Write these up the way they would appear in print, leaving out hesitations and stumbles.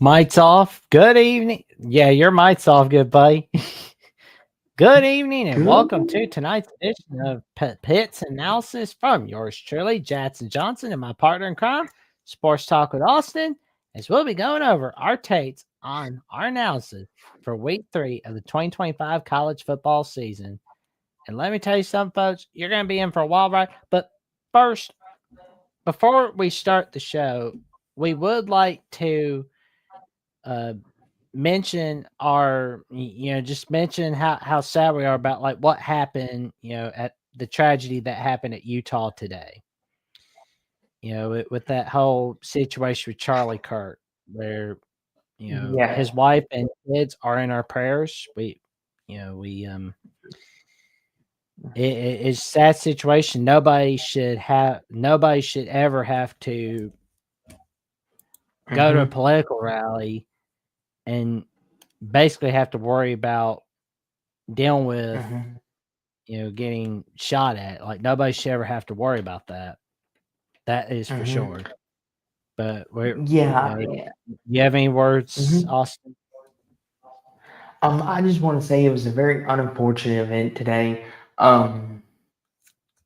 Might's off. Good evening. Yeah, your might's off, good buddy. Good evening and welcome to Good. tonight's edition of Pits Analysis from yours truly, Jackson Johnson, and my partner in crime, Sports Talk with Austin, as we'll be going over our takes on our analysis for week 3 of the 2025 college football season. And let me tell you something, folks, you're going to be in for a wild ride. But first, before we start the show, we would like to uh, mention just mention how sad we are about like what happened, at the tragedy that happened at Utah today. With that whole situation with Charlie Kirk, where his Yeah. wife and kids are in our prayers. We it's a sad situation. Nobody should ever have to go to a Mm-hmm. political rally and basically have to worry about dealing with Mm-hmm. getting shot at. Like nobody should ever have to worry about that. That is for Mm-hmm. sure. But we're Yeah. Yeah. you have any words, Mm-hmm. Austin? I just want to say it was a very unfortunate event today. Um,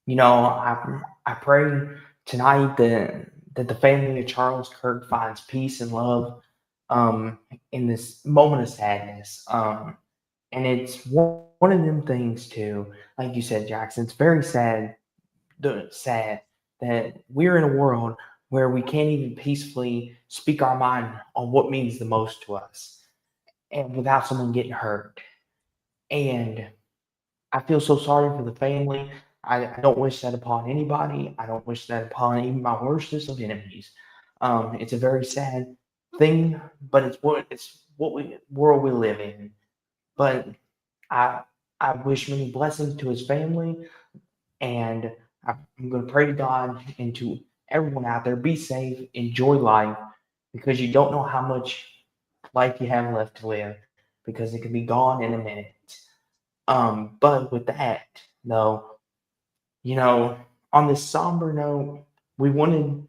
I pray tonight that the family of Charles Kirk finds peace and love in this moment of sadness. And it's one of them things too, like you said, Jackson. It's very sad that we're in a world where we can't even peacefully speak our mind on what means the most to us and without someone getting hurt. And I feel so sorry for the family. I don't wish that upon anybody. I don't wish that upon even my worstest of enemies. It's a very sad thing, but it's what we world we live in. But I I wish many blessings to his family, and I'm going to pray to God and to everyone out there: be safe, enjoy life, because you don't know how much life you have left to live, because it can be gone in a minute. But with that, though, you know, on this somber note, we wanted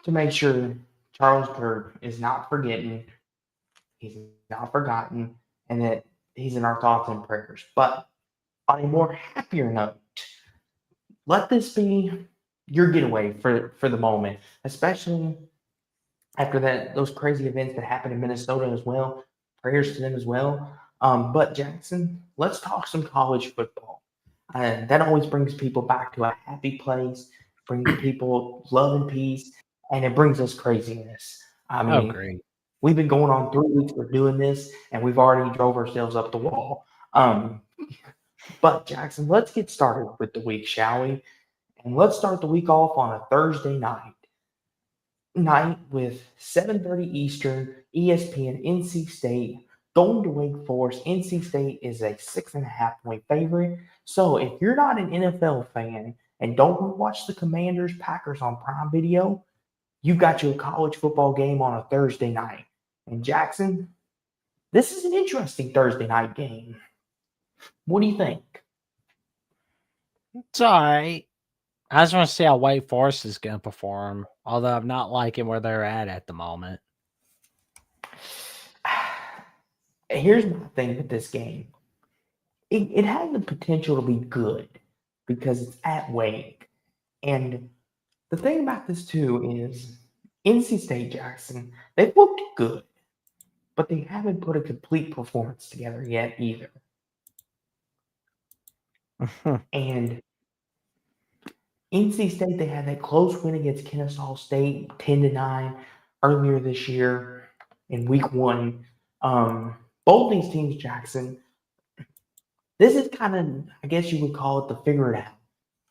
to make sure Charles Kirk is not forgetting, he's not forgotten, and that he's in our thoughts and prayers. But on a more happier note, let this be your getaway for the moment, especially after those crazy events that happened in Minnesota as well. Prayers to them as well. But Jackson, let's talk some college football. That always brings people back to a happy place, brings people love and peace, and it brings us craziness. I Oh, mean, great. we've been going on 3 weeks for doing this, and we've already drove ourselves up the wall. But Jackson, let's get started with the week, shall we? And let's start the week off on a Thursday night with 7:30 Eastern, ESPN, NC State going to Wake Forest. NC State is a 6.5 point favorite. So if you're not an NFL fan and don't watch the Commanders Packers on Prime Video, you've got you a college football game on a Thursday night. And Jackson, this is an interesting Thursday night game. What do you think? It's all right. I just want to see how Wake Forest is going to perform. Although I'm not liking where they're at the moment. Here's my thing with this game. It has the potential to be good because it's at Wake. And the thing about this too is NC State, Jackson, they've looked good, but they haven't put a complete performance together yet either. And NC State, they had that close win against Kennesaw State, 10-9 earlier this year in week one. Both these teams, Jackson, this is kind of, I guess you would call it the figure it out.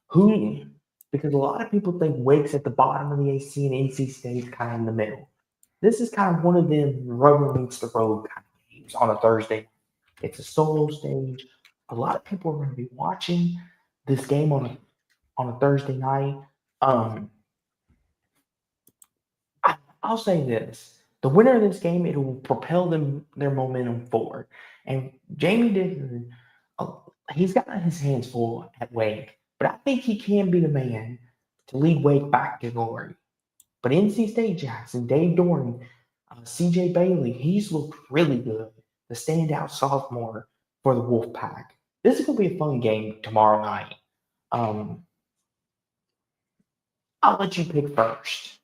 Who, because a lot of people think Wake's at the bottom of the AC and NC State's kind of in the middle. This is kind of one of them rubber meets the road kind of games on a Thursday. It's a solo stage. A lot of people are going to be watching this game on a Thursday night. Um, I'll say this: the winner of this game, it will propel them their momentum forward. And Jamie Dicker, uh, he's got his hands full at Wake, but I think he can be the man to lead Wake back to glory. But NC State, Jackson, Dave Doran, CJ Bailey, he's looked really good. The standout sophomore for the Wolfpack. This is going to be a fun game tomorrow night. I'll let you pick first.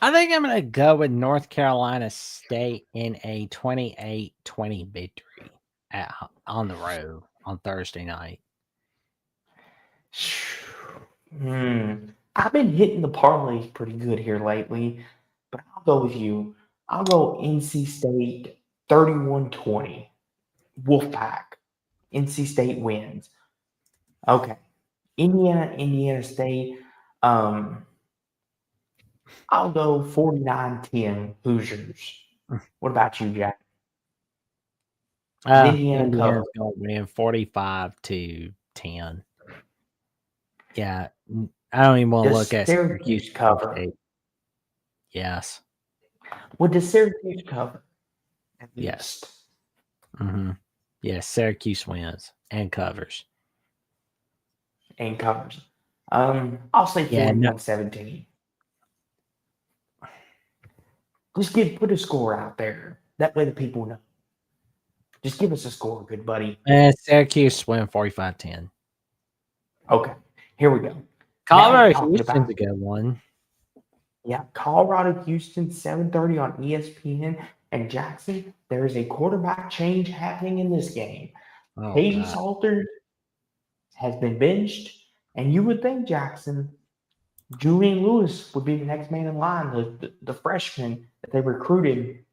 I think I'm going to go with North Carolina State in a 28-20 victory on the road on Thursday night. I've been hitting the parlays pretty good here lately, but I'll go with you. I'll go NC State 31-20. Wolfpack. NC State wins. Okay. Indiana State. I'll go 49-10 Hoosiers. What about you, Jack? Indiana's going to win 45-10. Yeah. I don't even want to look at Syracuse cover. State. Yes. Well, does Syracuse cover? Yes. Mm-hmm. Yes, Syracuse wins and covers. I'll say 41-17. Just put a score out there. That way the people know. Just give us a score, good buddy. And Syracuse win 45-10. Okay, here we go. Colorado Houston's a good one. Yeah, Colorado Houston, 7:30 on ESPN. And Jackson, there is a quarterback change happening in this game. Katie Salter has been benched, and you would think, Jackson, Julian Lewis would be the next man in line, the freshman that they recruited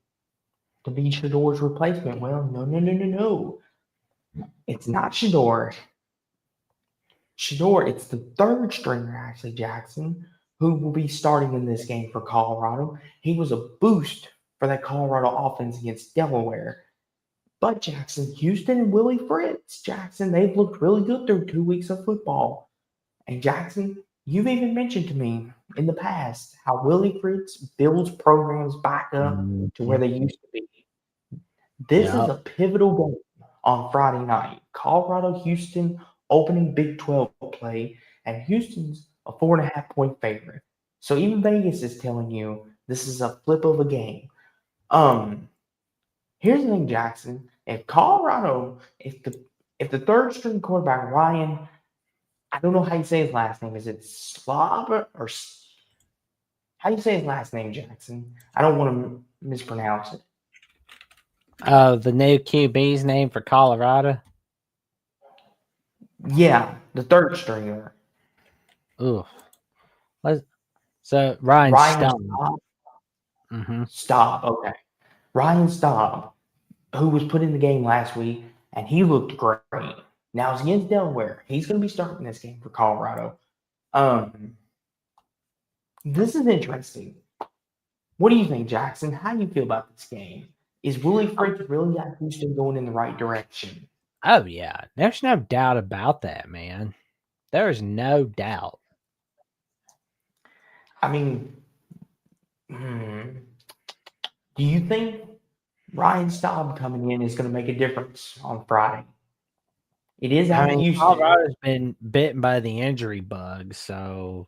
to be Shador's replacement. Well, no. It's not Shador. It's the third stringer, actually, Jackson, who will be starting in this game for Colorado. He was a boost for that Colorado offense against Delaware. But Jackson, Houston and Willie Fritz, Jackson, they've looked really good through 2 weeks of football. And Jackson, you've even mentioned to me in the past how Willie Fritz builds programs back up to where they used to be. This is a pivotal game on Friday night. Colorado-Houston opening Big 12 play, and Houston's a 4.5-point favorite. So even Vegas is telling you this is a flip of a game. Here's the thing, Jackson. If Colorado, if the third string quarterback, Ryan, I don't know how you say his last name. Is it Slob or how do you say his last name, Jackson? I don't want to mispronounce it. The new QB's name for Colorado? Yeah, the third stringer. Ooh. So Ryan Staub. Mm-hmm. Staub, okay. Ryan Staub, who was put in the game last week, and he looked great. Now it's against Delaware. He's going to be starting this game for Colorado. This is interesting. What do you think, Jackson? How do you feel about this game? Is Willie Fritz really got Houston going in the right direction? Oh, yeah. There's no doubt about that, man. There is no doubt. I mean, do you think Ryan Staub coming in is going to make a difference on Friday? It is out of Houston. Colorado's been bitten by the injury bug, so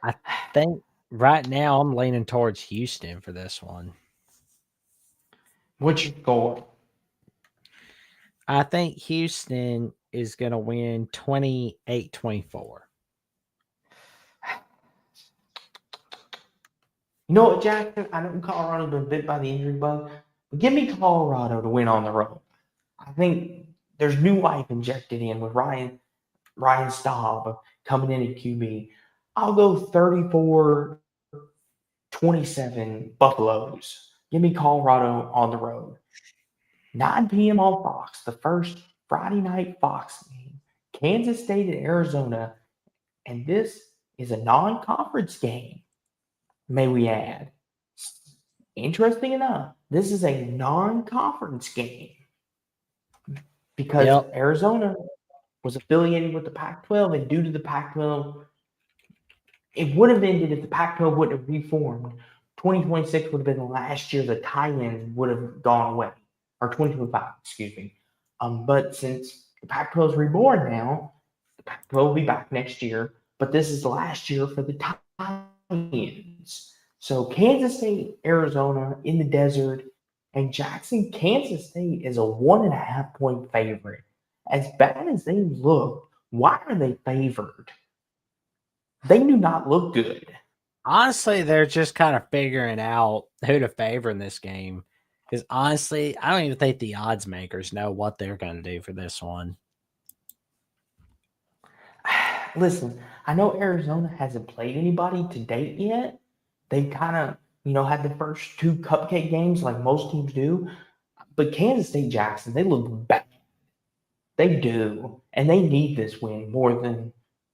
I think right now I'm leaning towards Houston for this one. What's your score? I think Houston is going to win 28-24. You know what, Jackson? I know Colorado's been bit by the injury bug, but give me Colorado to win on the road. I think there's new life injected in with Ryan Staub coming in at QB. I'll go 34-27 Buffaloes. Give me Colorado on the road. 9 p.m. on Fox, the first Friday night Fox game. Kansas State at Arizona. And this is a non-conference game, may we add. Interesting enough, this is a non-conference game because Arizona was affiliated with the Pac-12, and due to the Pac-12, it would have ended if the Pac-12 wouldn't have reformed. 2026 would have been the last year the tie-in would have gone away, or 2025, excuse me. But since the Pac-12 is reborn now, the Pac-12 will be back next year, but this is the last year for the tie-in. wins. So Kansas State, Arizona in the desert, and Jackson, Kansas State is a 1.5 point favorite. As bad as they look, why are they favored? They do not look good. Honestly, they're just kind of figuring out who to favor in this game. Because honestly, I don't even think the odds makers know what they're going to do for this one. Listen, I know Arizona hasn't played anybody to date yet. They kind of, had the first two cupcake games like most teams do. But Kansas State Jackson, they look bad. They do. And they need this win more than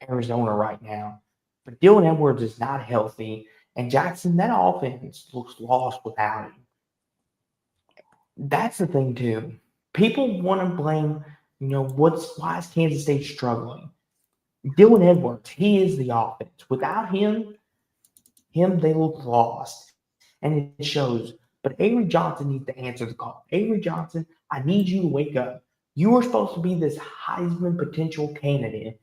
Arizona right now. But Dylan Edwards is not healthy. And Jackson, that offense looks lost without him. That's the thing, too. People want to blame, why is Kansas State struggling? Dylan Edwards, he is the offense. Without him, they look lost. And it shows. But Avery Johnson needs to answer the call. Avery Johnson, I need you to wake up. You were supposed to be this Heisman potential candidate.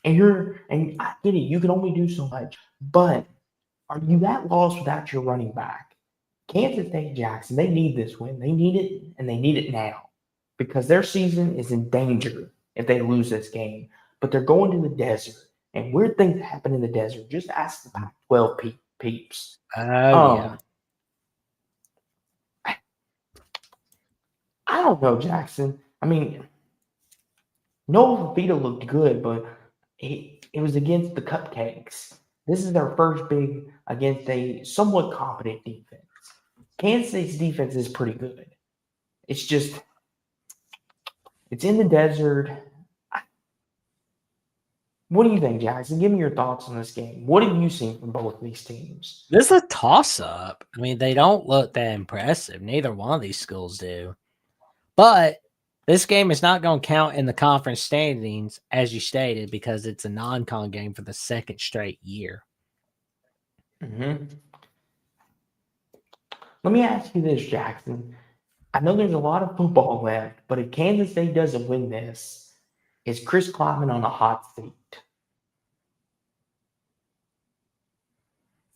And I get it, you can only do so much. But are you that lost without your running back? Kansas State Jackson, they need this win. They need it, and they need it now. Because their season is in danger if they lose this game. But they're going to the desert. And weird things happen in the desert. Just ask the Pac-12 peeps. Oh, yeah. I don't know, Jackson. I mean, Noah Fafita looked good, but it was against the Cupcakes. This is their first big against a somewhat competent defense. Kansas State's defense is pretty good. It's just, it's in the desert. What do you think, Jackson? Give me your thoughts on this game. What have you seen from both of these teams? This is a toss-up. I mean, they don't look that impressive. Neither one of these schools do. But this game is not going to count in the conference standings, as you stated, because it's a non-con game for the second straight year. Mm-hmm. Let me ask you this, Jackson. I know there's a lot of football left, but if Kansas State doesn't win this, is Chris Kleiman on a hot seat?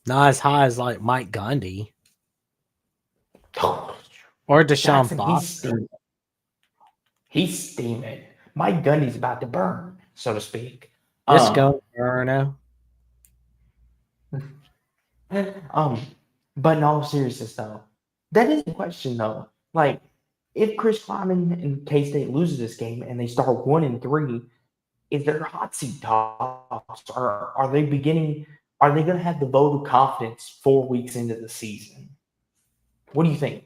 Not as high as like Mike Gundy or Deshaun Foster. He's steaming. Mike Gundy's about to burn, so to speak. Just go, Bruno. But in all seriousness, though, that is the question, though. Like, if Chris Kleiman and K-State loses this game and they start 1-3, is there hot seat talks, or are they going to have the vote of confidence 4 weeks into the season? What do you think?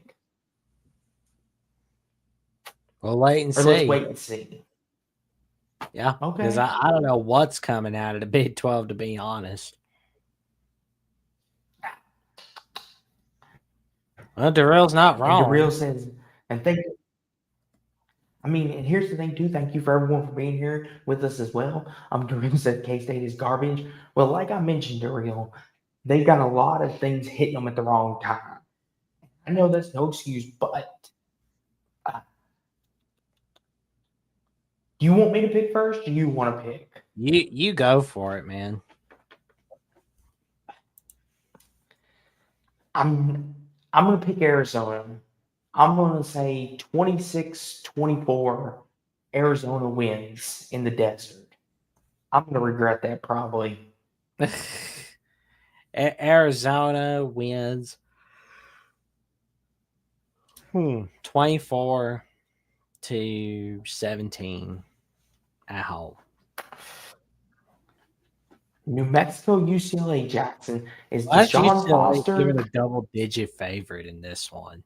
We'll wait and see. Let's wait and see. Yeah. Okay. Because I don't know what's coming out of the Big 12, to be honest. Well, Darrell's not wrong. And Darrell says, and here's the thing, too. Thank you for everyone for being here with us as well. Darrell said K-State is garbage. Well, like I mentioned, Darrell, they've got a lot of things hitting them at the wrong time. I know that's no excuse, but do you want me to pick first? Or do you want to pick? You go for it, man. I'm going to pick Arizona. I'm going to say 26-24 Arizona wins in the desert. I'm going to regret that probably. Arizona wins 24-17 at home. New Mexico, UCLA, Jackson. Is Deshaun Foster given a double-digit favorite in this one?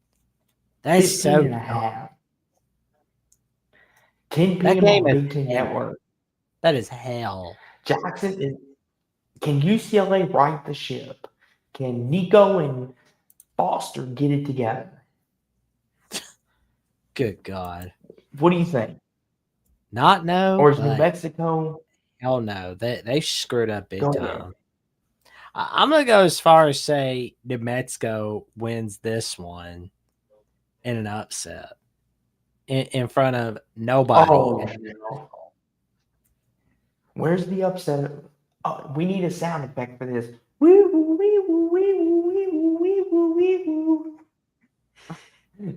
That is 15.5. 10 p.m. on Big Ten Network. That is hell. Jackson, can UCLA right the ship? Can Nico and Foster get it together? Good God. What do you think? Not no. Or is New Mexico? Hell no. They screwed up big time. I'm going to go as far as say New Mexico wins this one in an upset in front of nobody. Oh, no. Where's the upset? We need a sound effect for this. Wee woo, wee woo, wee woo, wee woo, wee woo, wee woo.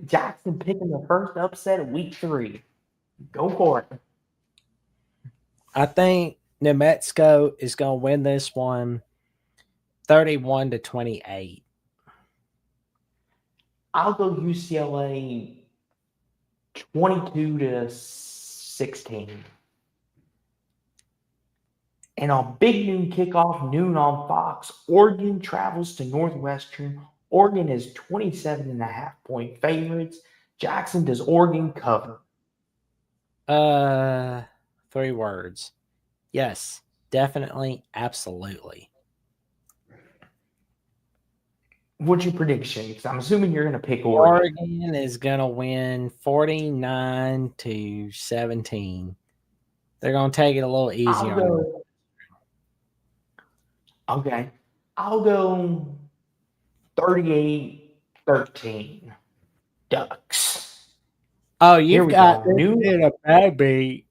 Jackson picking the first upset of week 3. Go for it. I think New Mexico is going to win this one 31-28. I'll go UCLA 22-16. And on big noon kickoff, noon on Fox, Oregon travels to Northwestern. Oregon is 27.5-point favorites. Jackson, does Oregon cover? 3 words. Yes, definitely, absolutely. What's your prediction? Because I'm assuming you're going to pick Oregon. Oregon is going to win 49-17. They're going to take it a little easier. Okay. I'll go 38-13. Ducks. Oh, you've got this a bad beat.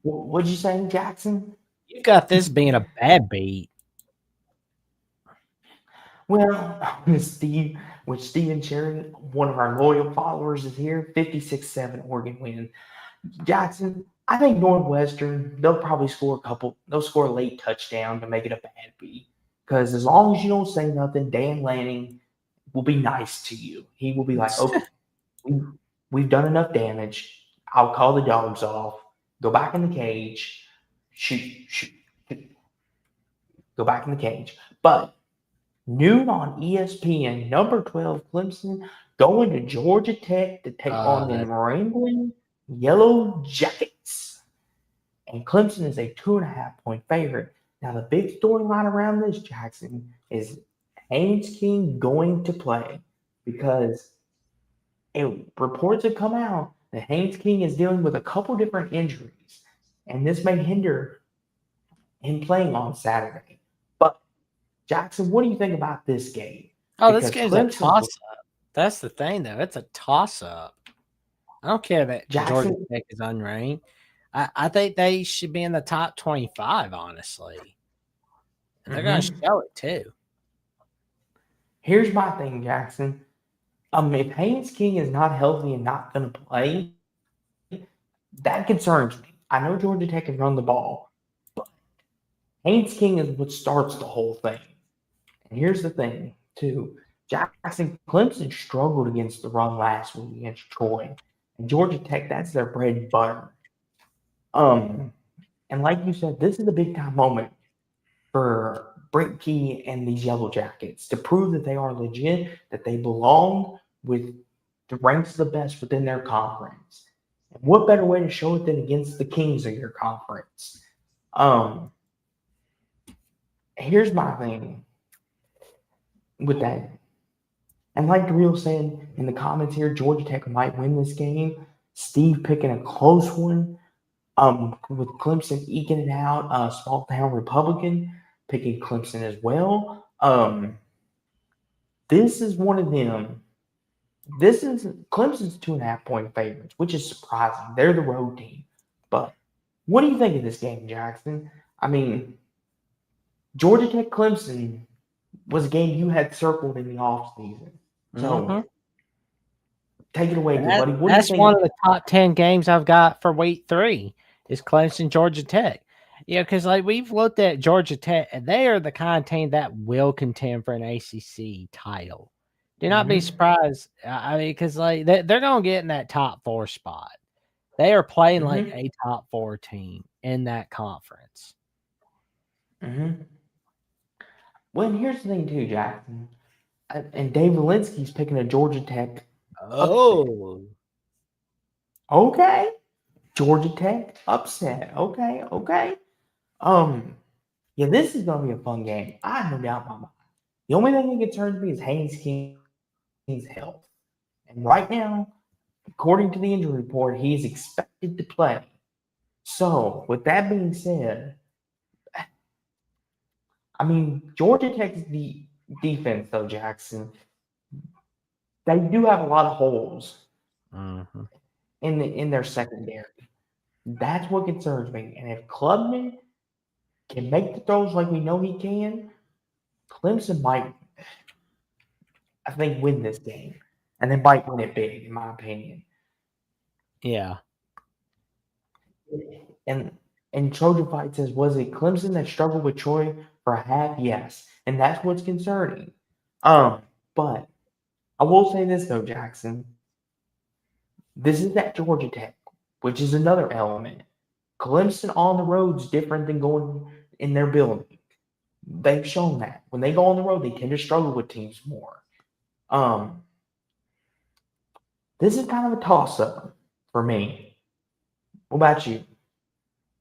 What'd you say, Jackson? You got this being a bad beat. Well, Stephen Cherry, one of our loyal followers, is here. 56-7 Oregon win. Jackson, I think Northwestern, they'll probably score they'll score a late touchdown to make it a bad beat. Because as long as you don't say nothing, Dan Lanning will be nice to you. He will be like, okay, we've done enough damage. I'll call the dogs off. Go back in the cage. Shoot. Go back in the cage. But noon on ESPN, number 12 Clemson going to Georgia Tech to take on the Wrangling Yellow Jackets. And Clemson is a 2.5-point favorite. Now, the big storyline around this, Jackson, is Haynes King going to play, because reports have come out that Haynes King is dealing with a couple different injuries, and this may hinder him playing on Saturday. But Jackson, what do you think about this game? Oh, this game's a toss-up. That's the thing, though. It's a toss-up. I don't care that Georgia Tech is unranked. I think they should be in the top 25, honestly. And they're going to show it, too. Here's my thing, Jackson. If Haynes King is not healthy and not going to play, that concerns me. I know Georgia Tech can run the ball, but Haynes King is what starts the whole thing. And here's the thing, too. Jackson, Clemson struggled against the run last week against Troy. And Georgia Tech, that's their bread and butter. And like you said, this is a big-time moment for Brent Key and these Yellow Jackets to prove that they are legit, that they belong with the ranks of the best within their conference. And what better way to show it than against the kings of your conference? Here's my thing with that. And like the real saying in the comments here, Georgia Tech might win this game. Steve picking a close one. With Clemson eking it out. Small town Republican picking Clemson as well. This is one of them. This is Clemson's 2.5-point favorites, which is surprising. They're the road team. But what do you think of this game, Jackson? I mean, Georgia Tech Clemson was a game you had circled in the offseason. So take it away, buddy. That's one of the top 10 games I've got for week 3 is Clemson, Georgia Tech. Yeah, because like we've looked at Georgia Tech, and they are the kind of team that will contend for an ACC title. Do not be surprised. I mean, because like they're going to get in that top 4 spot. They are playing like a top 4 team in that conference. Well, and here's the thing too, Jackson. And Dave Walensky's picking a Georgia Tech. Oh. Okay. Georgia Tech upset. Okay. Yeah, this is going to be a fun game. I have no doubt in my mind. The only thing that concerns me is Haynes King's health. And right now, according to the injury report, he is expected to play. So, with that being said, I mean, Georgia Tech's defense, though, Jackson, they do have a lot of holes in their secondary. That's what concerns me. And if Klubman can make the throws like we know he can, Clemson might, I think, win this game. And they might win it big, in my opinion. Yeah. And Trojan Fight says, was it Clemson that struggled with Troy for a half? Yes. And that's what's concerning. But I will say this though, Jackson. This is at Georgia Tech, which is another element. Clemson on the road is different than going in their building. They've shown that. When they go on the road, they tend to struggle with teams more. This is kind of a toss-up for me. What about you?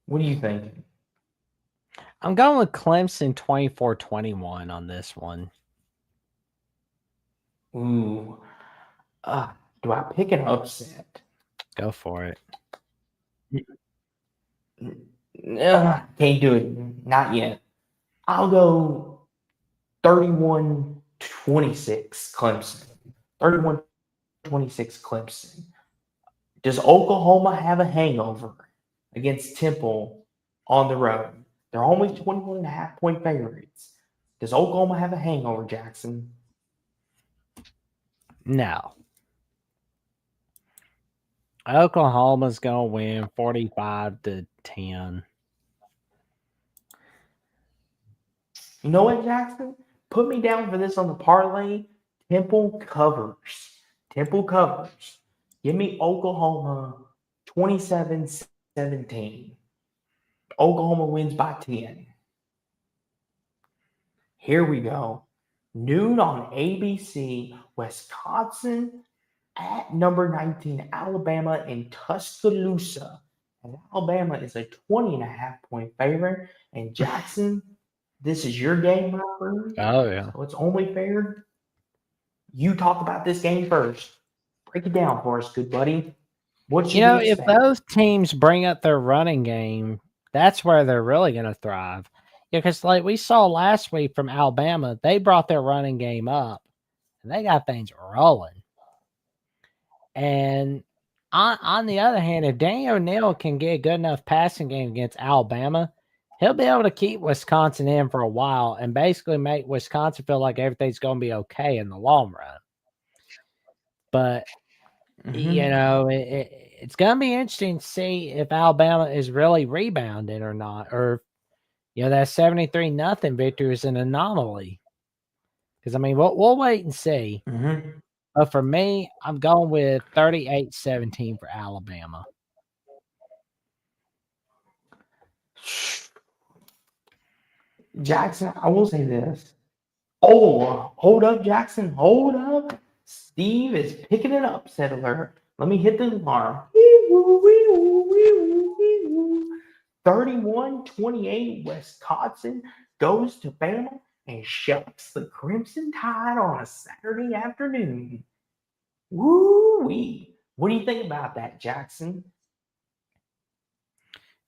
What are you thinking? I'm going with Clemson 24-21 on this one. Ooh. Do I pick an upset? Go for it. Can't do it. Not yet. I'll go 31-26 Clemson. 31-26 Clemson. Does Oklahoma have a hangover against Temple on the road? They're only 21.5-point favorites. Does Oklahoma have a hangover, Jackson? No. Oklahoma's going to win 45-10. You know what, Jackson? Put me down for this on the parlay. Temple covers. Temple covers. Give me Oklahoma 27-17. Oklahoma wins by 10. Here we go. Noon on ABC, Wisconsin at number 19, Alabama in Tuscaloosa. And Alabama is a 20.5-point favorite. And Jackson, this is your game, my friend. Oh, yeah. So it's only fair. You talk about this game first. Break it down for us, good buddy. What should we if expect? those teams bring up their running game, that's where they're really going to thrive. Because like we saw last week from Alabama, they brought their running game up, and they got things rolling. And on the other hand, if Danny O'Neal can get a good enough passing game against Alabama, he'll be able to keep Wisconsin in for a while and basically make Wisconsin feel like everything's going to be okay in the long run. But, it's going to be interesting to see if Alabama is really rebounding or not, or, that 73-0 victory is an anomaly. Because, I mean, we'll wait and see. But for me, I'm going with 38-17 for Alabama. Jackson, I will say this. Oh, hold up, Jackson. Hold up. Steve is picking it up, upset alert. Let me hit the alarm. 31-28, Wisconsin goes to Bama and shucks the Crimson Tide on a Saturday afternoon. Woo-wee. What do you think about that, Jackson?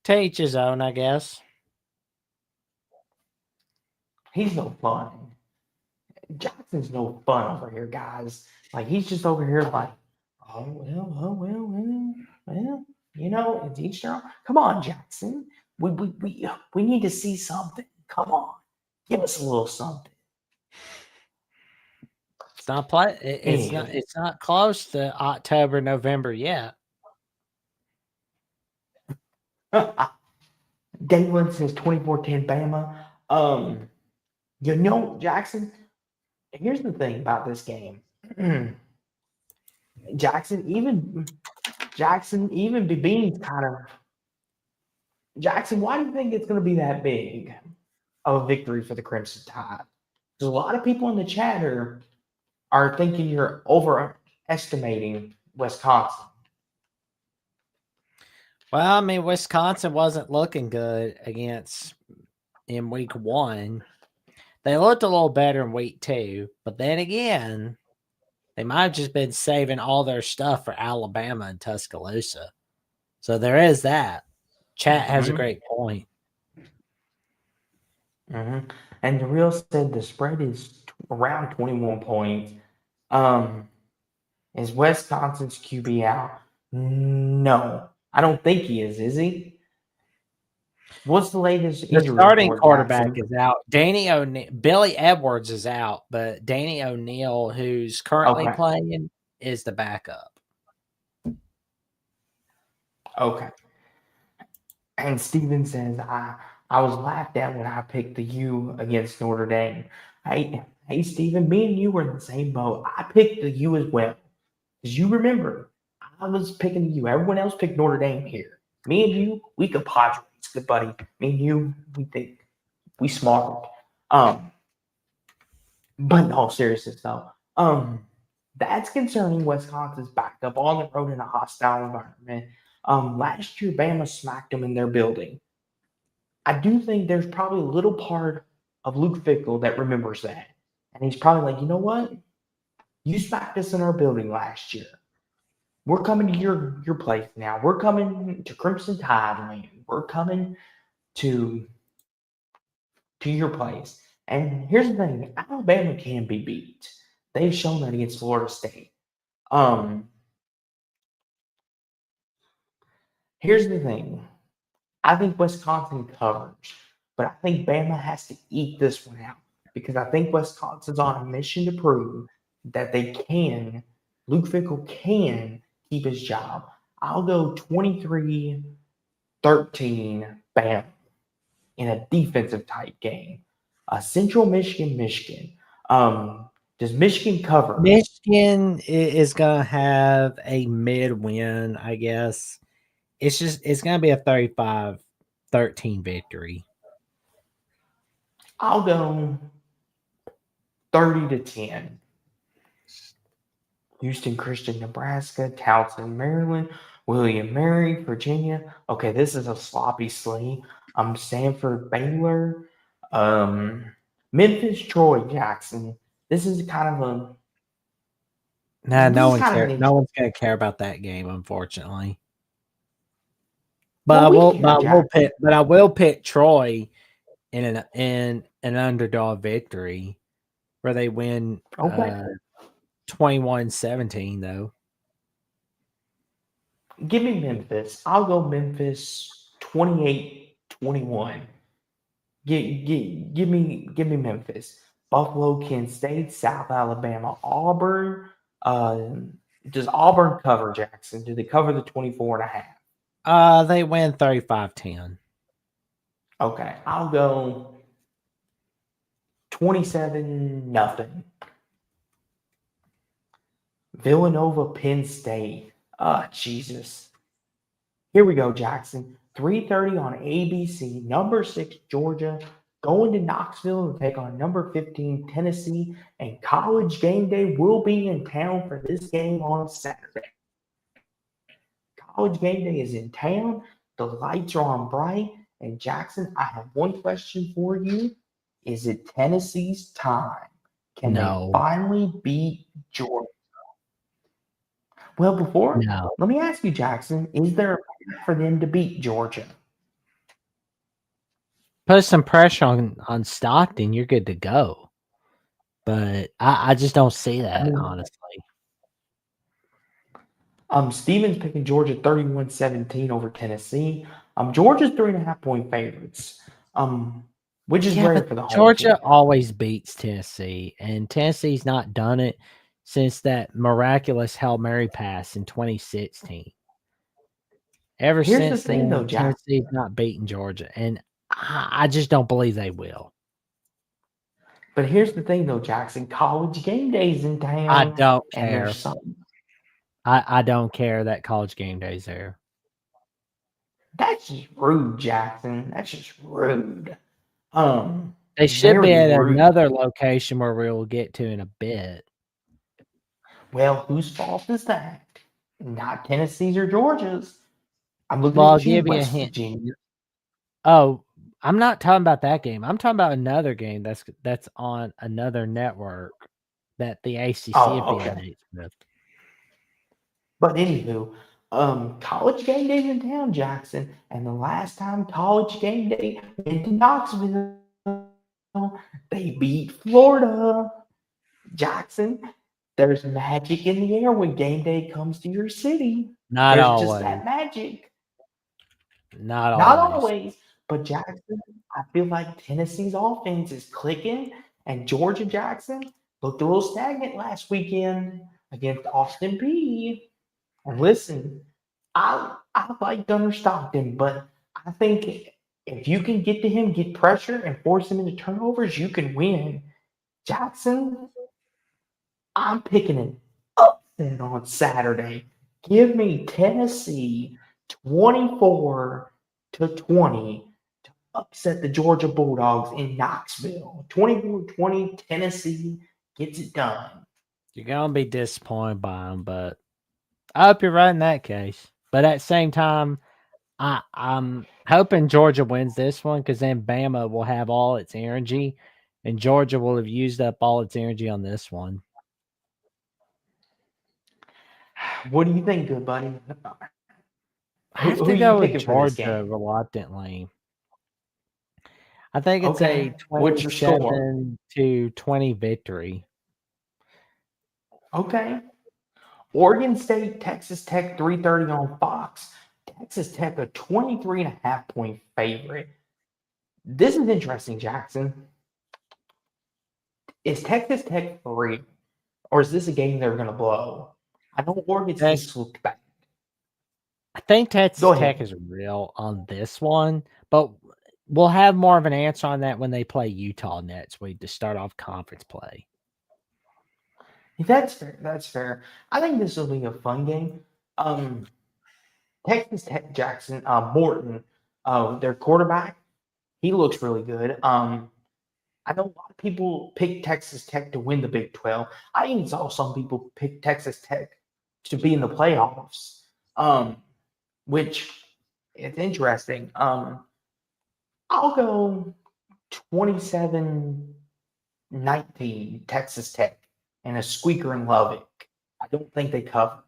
To each his own, I guess. He's no fun. Jackson's no fun over here, guys. Like, he's just over here like, well, it's each their own. Come on, Jackson. We need to see something. Come on. Give us a little something. It's not it's not close to October, November yet. Dayland says 24-10 Bama. Jackson, here's the thing about this game. Jackson, even being kind of Jackson, why do you think it's going to be that big of a victory for the Crimson Tide? Because a lot of people in the chat are thinking you're overestimating Wisconsin. Well, I mean, Wisconsin wasn't looking good in week 1. They looked a little better in week 2, but then again, they might have just been saving all their stuff for Alabama and Tuscaloosa. So there is that. Chat has a great point. And the real said the spread is around 21 points. Is Wisconsin's QB out? No, I don't think he is he? What's the latest The injury starting report, quarterback Jackson? is out. Billy Edwards is out, but Danny O'Neal, who's currently Okay. playing, is the backup. Okay. And Steven says, I was laughed at when I picked the U against Notre Dame. Hey, Steven, me and you were in the same boat. I picked the U as well. Because you remember, I was picking the U. Everyone else picked Notre Dame here. Me and you, we compadres, good buddy. Me and you, we think we smart. But in all seriousness, though, that's concerning Wisconsin's backup on the road in a hostile environment. Last year, Bama smacked them in their building. I do think there's probably a little part of Luke Fickell that remembers that. And he's probably like, you know what? You smacked us in our building last year. We're coming to your place now. We're coming to Crimson Tide Land. We're coming to your place. And here's the thing: Alabama can be beat. They've shown that against Florida State. Here's the thing: I think Wisconsin covers, but I think Bama has to eat this one out because I think Wisconsin's on a mission to prove that they can. Luke Fickell can keep his job. I'll go 23-13 Bama in a defensive type game. Central Michigan. Does Michigan cover? Michigan is going to have a mid win, I guess. It's going to be a 35-13 victory. I'll go 30-10. Houston Christian, Nebraska, Towson, Maryland, William Mary, Virginia. Okay, this is a sloppy slate. Stanford, Baylor, Memphis, Troy, Jackson. This is kind of a No one's going to care about that game, unfortunately. But I will pick Troy in an underdog victory where they win 21-17 though. Give me Memphis. I'll go Memphis 28-21. Give me Memphis. Buffalo, Kent State, South Alabama, Auburn. Does Auburn cover, Jackson? Do they cover the 24.5? They win 35-10. Okay, I'll go 27-0. Villanova, Penn State. Jesus. Here we go, Jackson. 3:30 on ABC. Number 6, Georgia, going to Knoxville to take on number 15, Tennessee. And College Game Day will be in town for this game on Saturday. College Game Day is in town. The lights are on bright. And Jackson, I have one question for you. Is it Tennessee's time? Can they finally beat Georgia? Well, let me ask you, Jackson, is there a path for them to beat Georgia? Put some pressure on Stockton, you're good to go. But I just don't see that, honestly. Steven's picking Georgia 31-17 over Tennessee. Georgia's 3.5-point favorites. Which is rare for the home Georgia team. always beats Tennessee, and Tennessee's not done it since that miraculous Hail Mary pass in 2016. Here's since then, though, Tennessee's not beaten Georgia, and I just don't believe they will. But here's the thing, though, Jackson. College Game Day's in town. I don't care. I don't care that College Game Day's there. That's just rude, Jackson. That's just rude. They should be at another location where we will get to in a bit. Well, whose fault is that? Not Tennessee's or Georgia's. I'm looking at you, West Virginia. Oh, I'm not talking about that game. I'm talking about another game that's on another network that the ACC affiliates with. But anywho, College Game Day's in town, Jackson. And the last time College Game Day went to Knoxville, they beat Florida. Jackson, there's magic in the air when game day comes to your city. Not there's always. Just that magic. Not always. But Jackson, I feel like Tennessee's offense is clicking, and Georgia Jackson looked a little stagnant last weekend against Austin P. And listen, I like Gunnar Stockton, but I think if you can get to him, get pressure, and force him into turnovers, you can win. Jackson, I'm picking an upset on Saturday. Give me Tennessee 24-20 to upset the Georgia Bulldogs in Knoxville. 24-20, Tennessee gets it done. You're gonna be disappointed by them, but I hope you're right in that case. But at the same time, I'm hoping Georgia wins this one because then Bama will have all its energy, and Georgia will have used up all its energy on this one. What do you think, good buddy? I have Who to are you go with picking for this Georgia game? reluctantly. I think it's a Okay. What's your score? 27-20 victory. Okay. Oregon State, Texas Tech, 3:30 on Fox. Texas Tech, a 23.5-point favorite. This is interesting, Jackson. Is Texas Tech for real? Or is this a game they're going to blow? I know Oregon State's looked back. I think Texas Go Tech ahead. is real on this one, but we'll have more of an answer on that when they play Utah next week to start off conference play. That's fair. That's fair. I think this will be a fun game. Texas Tech Jackson, Morton, their quarterback, he looks really good. I know a lot of people pick Texas Tech to win the Big 12. I even saw some people pick Texas Tech to be in the playoffs, which is interesting. I'll go 27-19 Texas Tech and a squeaker in Lubbock. I don't think they cover.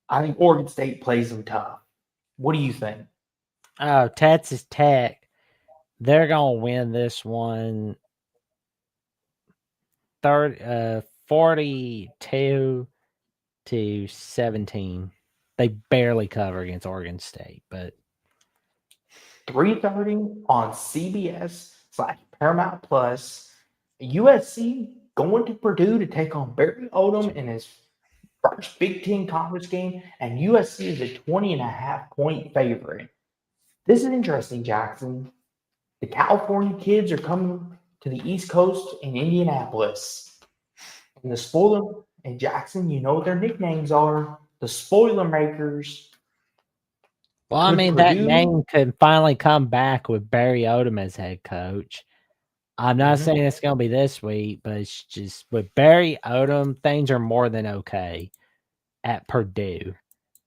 I think Oregon State plays them tough. What do you think? Oh, Texas Tech, they're going to win this one 42-17. They barely cover against Oregon State, but 3:30 on CBS/Paramount Plus. USC going to Purdue to take on Barry Odom in his first Big Ten conference game, and USC is a 20.5-point favorite. This is interesting, Jackson. The California kids are coming to the East Coast in Indianapolis. And the spoiler, and Jackson, you know what their nicknames are. The Spoiler Makers. well, I Could mean that Purdue? name could finally come back with Barry Odom as head coach. I'm not saying it's going to be this week, but it's just with Barry Odom, things are more than okay at Purdue.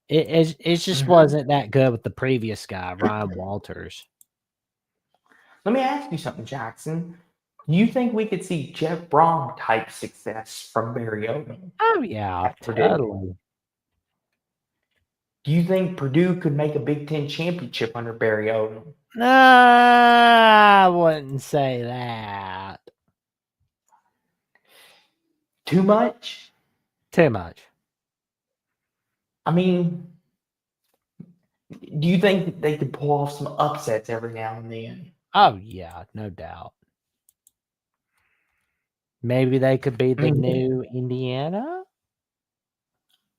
It just wasn't that good with the previous guy, Ryan Walters. Let me ask you something, Jackson. Do you think we could see Jeff Brom type success from Barry Odom Oh yeah, at Purdue? totally. Do you think Purdue could make a Big Ten championship under Barry Odom? No, I wouldn't say that. Too much? Too much. I mean, do you think they could pull off some upsets every now and then? Oh yeah, no doubt. Maybe they could be I the mean, new Indiana.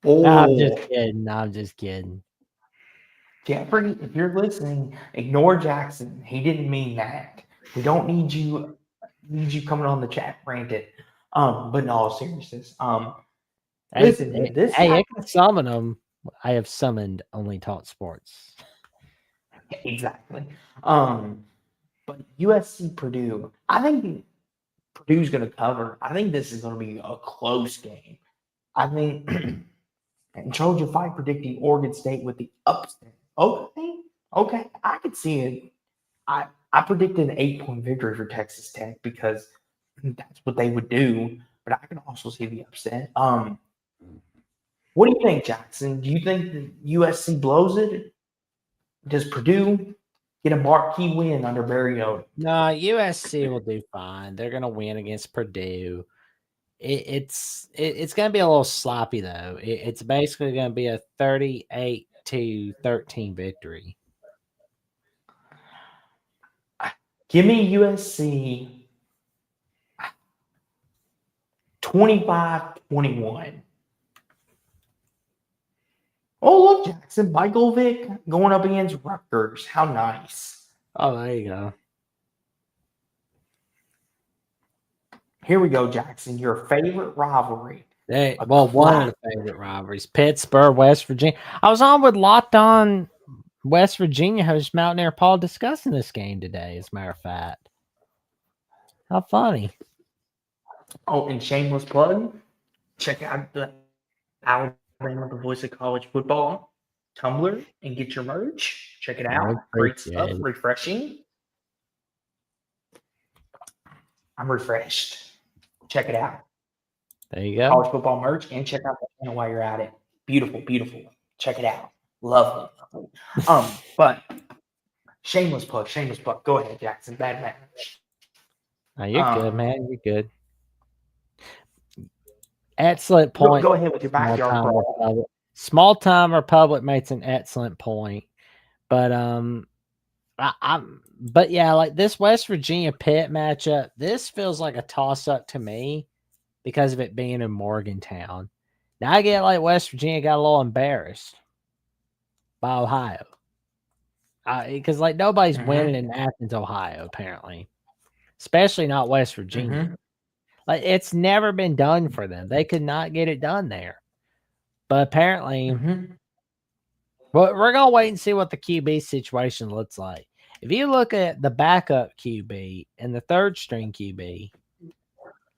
No, I'm just oh, kidding. I'm just kidding. Jeffrey, if you're listening, ignore Jackson. He didn't mean that. We don't need you coming on the chat ranted. But in all seriousness, listen, this Hey, I can summon them. I have summoned Only Taught Sports. exactly. But USC Purdue, I think Purdue's going to cover. I think this is going to be a close game. I think, and Trojan Fight predicting Oregon State with the upset. Okay, okay, I could see it. I predicted an 8-point victory for Texas Tech because that's what they would do. But I can also see the upset. What do you think, Jackson? Do you think the USC blows it? Does Purdue get a marquee win under Barry Odom? No, USC will do fine. They're gonna win against Purdue. It's gonna be a little sloppy though. It's basically gonna be a 38-13 victory. Give me USC 25-21. Oh, look, Jackson. Michael Vick going up against Rutgers. How nice. Oh, there you go. Here we go, Jackson. Your favorite rivalry. One of the favorite rivalries, Pittsburgh, West Virginia. I was on with Locked On West Virginia host Mountaineer Paul discussing this game today, as a matter of fact. How funny. Oh, and shameless plug. Check out the Alabama, the voice of college football Tumblr and get your merch. Check it out. Great stuff. Refreshing. I'm refreshed. Check it out. There you go. College football merch, and check out the channel while you're at it. Beautiful, beautiful. Check it out. Lovely. But shameless plug. Go ahead, Jackson. Bad man. No, you're good, man. You're good. Excellent point. Go ahead with your backyard brawl. Small Time Republic makes an excellent point, but but yeah, like this West Virginia Pitt matchup, this feels like a toss up to me because of it being in Morgantown. Now I get like West Virginia got a little embarrassed by Ohio, because like nobody's winning in Athens, Ohio, apparently, especially not West Virginia. Like it's never been done for them. They could not get it done there. But apparently, well, we're gonna wait and see what the QB situation looks like. If you look at the backup QB and the third string QB,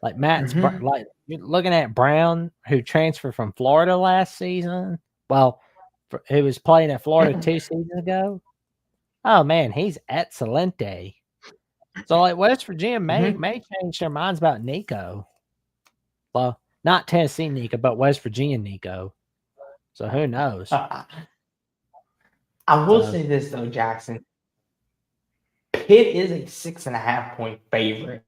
like like you're looking at Brown, who transferred from Florida last season. Well, who was playing at Florida 2 seasons ago. Oh man, he's excelente. So like West Virginia may change their minds about Nico. Well, not Tennessee Nico, but West Virginia Nico. So who knows? I will say this though, Jackson. Pitt is a 6.5-point favorite.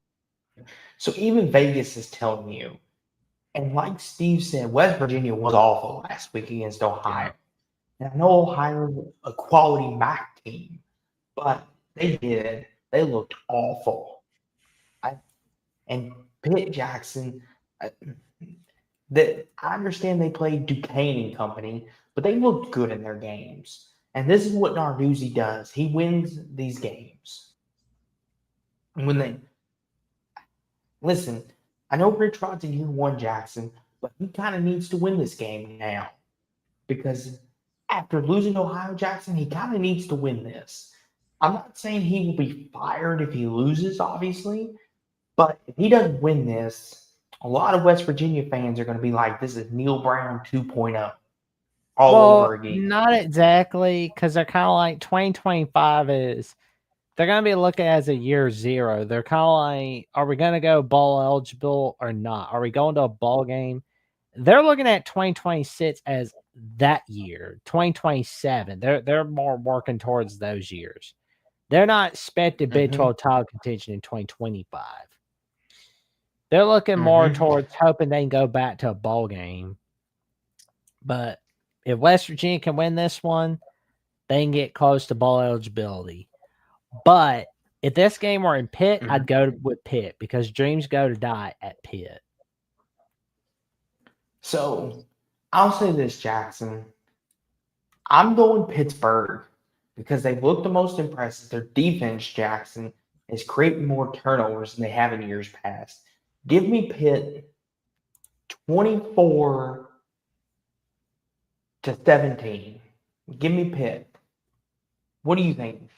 So even Vegas is telling you. And like Steve said, West Virginia was awful last week against Ohio. And I know Ohio is a quality MAC team, but they looked awful. And Pitt, Jackson, I understand they played Duquesne and company, but they looked good in their games. And this is what Narduzzi does. He wins these games. Listen, I know Rich Rod's in year 1, Jackson, but he kind of needs to win this game now. Because after losing Ohio, Jackson, he kind of needs to win this. I'm not saying he will be fired if he loses, obviously. But if he doesn't win this, a lot of West Virginia fans are going to be like, this is Neil Brown 2.0 all over again. Not exactly, because they're kind of like 2025 is – they're going to be looking as a year 0. They're kind of like, are we going to go bowl eligible or not? Are we going to a bowl game? They're looking at 2026 as that year, 2027. They're more working towards those years. They're not expected Big 12 title contention in 2025. They're looking more towards hoping they can go back to a bowl game. But if West Virginia can win this one, they can get close to bowl eligibility. But if this game were in Pitt, I'd go with Pitt because dreams go to die at Pitt. So I'll say this, Jackson. I'm going Pittsburgh because they've looked the most impressive. Their defense, Jackson, is creating more turnovers than they have in years past. Give me Pitt 24-17. Give me Pitt. What do you think?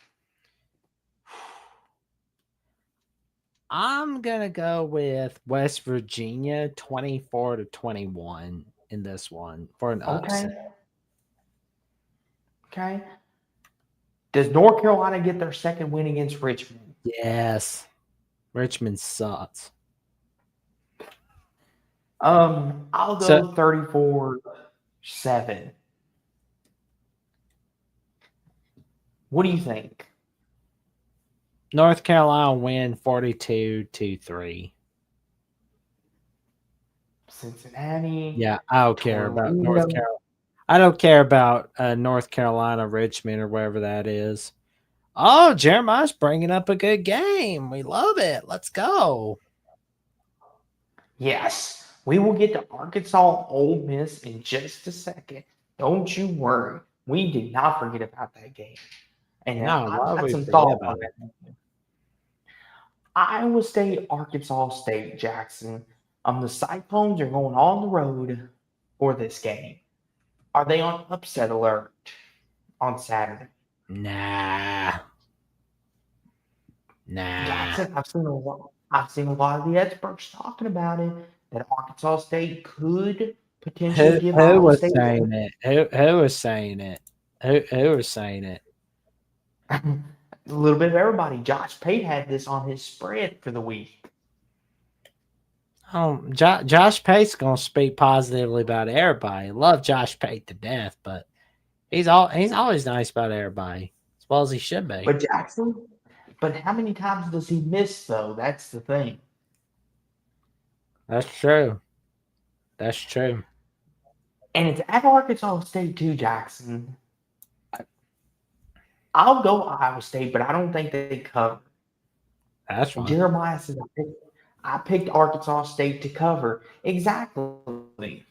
I'm going to go with West Virginia 24-21 in this one for an upset. Okay. Does North Carolina get their second win against Richmond? Yes. Richmond sucks. I'll go 34-7. What do you think? North Carolina win 42-3. Cincinnati. Yeah, I don't care about North Carolina. I don't care about North Carolina, Richmond, or wherever that is. Oh, Jeremiah's bringing up a good game. We love it. Let's go. Yes, we will get to Arkansas Ole Miss in just a second. Don't you worry. We did not forget about that game. And No, I've why would got we some forget thoughts about on it? that. Iowa State, Arkansas State, Jackson. The Cyclones are going on the road for this game. Are they on upset alert on Saturday? Nah. Jackson, I've seen a lot. I've seen a lot of the experts talking about it that Arkansas State could potentially give Who Iowa was State saying it? Who was saying it? Who was saying it? a little bit of everybody. Josh Pate had this on his spread for the week. Josh Pate's gonna speak positively about everybody. Love Josh Pate to death, but he's always nice about everybody, as well as he should be. But Jackson, but how many times does he miss though? That's the thing. That's true. That's true. And it's at Arkansas State too, Jackson. I'll go Iowa State, but I don't think they cover. That's And fine. Jeremiah says I picked Arkansas State to cover. Exactly.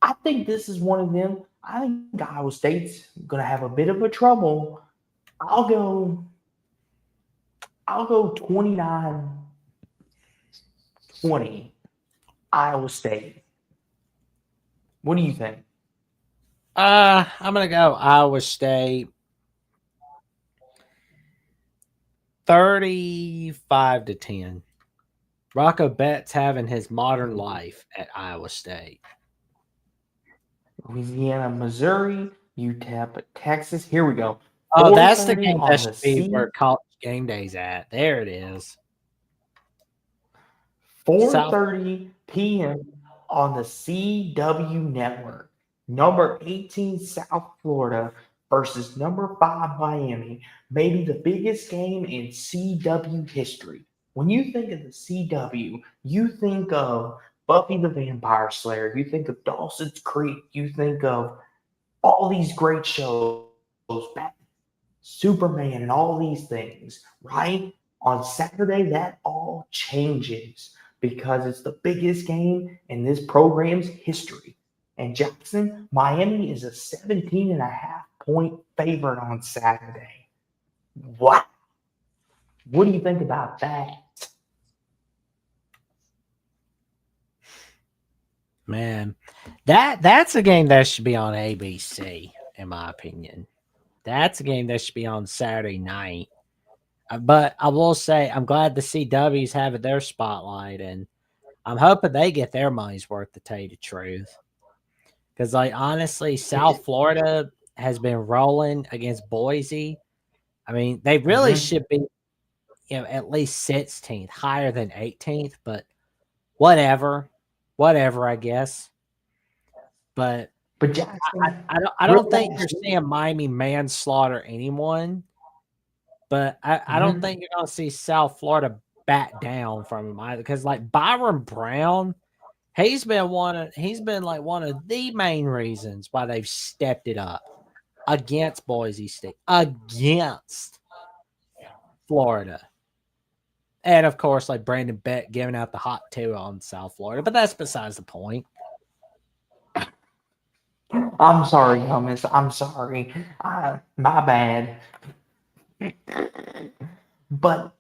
I think this is one of them. I think Iowa State's gonna have a bit of a trouble. I'll go 29-20 Iowa State. What do you think? I'm gonna go Iowa State 35-10. Rocco Betts having his modern life at Iowa State. Louisiana, Missouri, UTEP, Texas. Here we go. Oh, that's the 4:30 game on that the should be C. where College Game Day's at. There it is. 4:30 p.m. on the CW network. Number 18 South Florida versus number 5 Miami. Maybe the biggest game in CW history. When you think of the CW, you think of Buffy the Vampire Slayer, you think of Dawson's Creek, you think of all these great shows, Superman, and all these things, right? On Saturday, that all changes because it's the biggest game in this program's history. And Jackson, Miami is a 17.5 point favorite on Saturday. What? What do you think about that? Man, that's a game that should be on ABC, in my opinion. That's a game that should be on Saturday night. But I will say, I'm glad the CW's having their spotlight, and I'm hoping they get their money's worth, to tell you the truth. Because, like, honestly, South Florida has been rolling against Boise. I mean, they really should be, at least 16th, higher than 18th, but whatever, I guess. But But Jackson, I don't think you're seeing Miami manslaughter anyone. But I don't think you're gonna see South Florida back down from him either. Because like Byron Brown, he's been one of the main reasons why they've stepped it up against Boise State, against Florida. And of course, like Brandon Beck giving out the hot two on South Florida, but that's besides the point. I'm sorry, Hummus. I'm sorry. My bad. But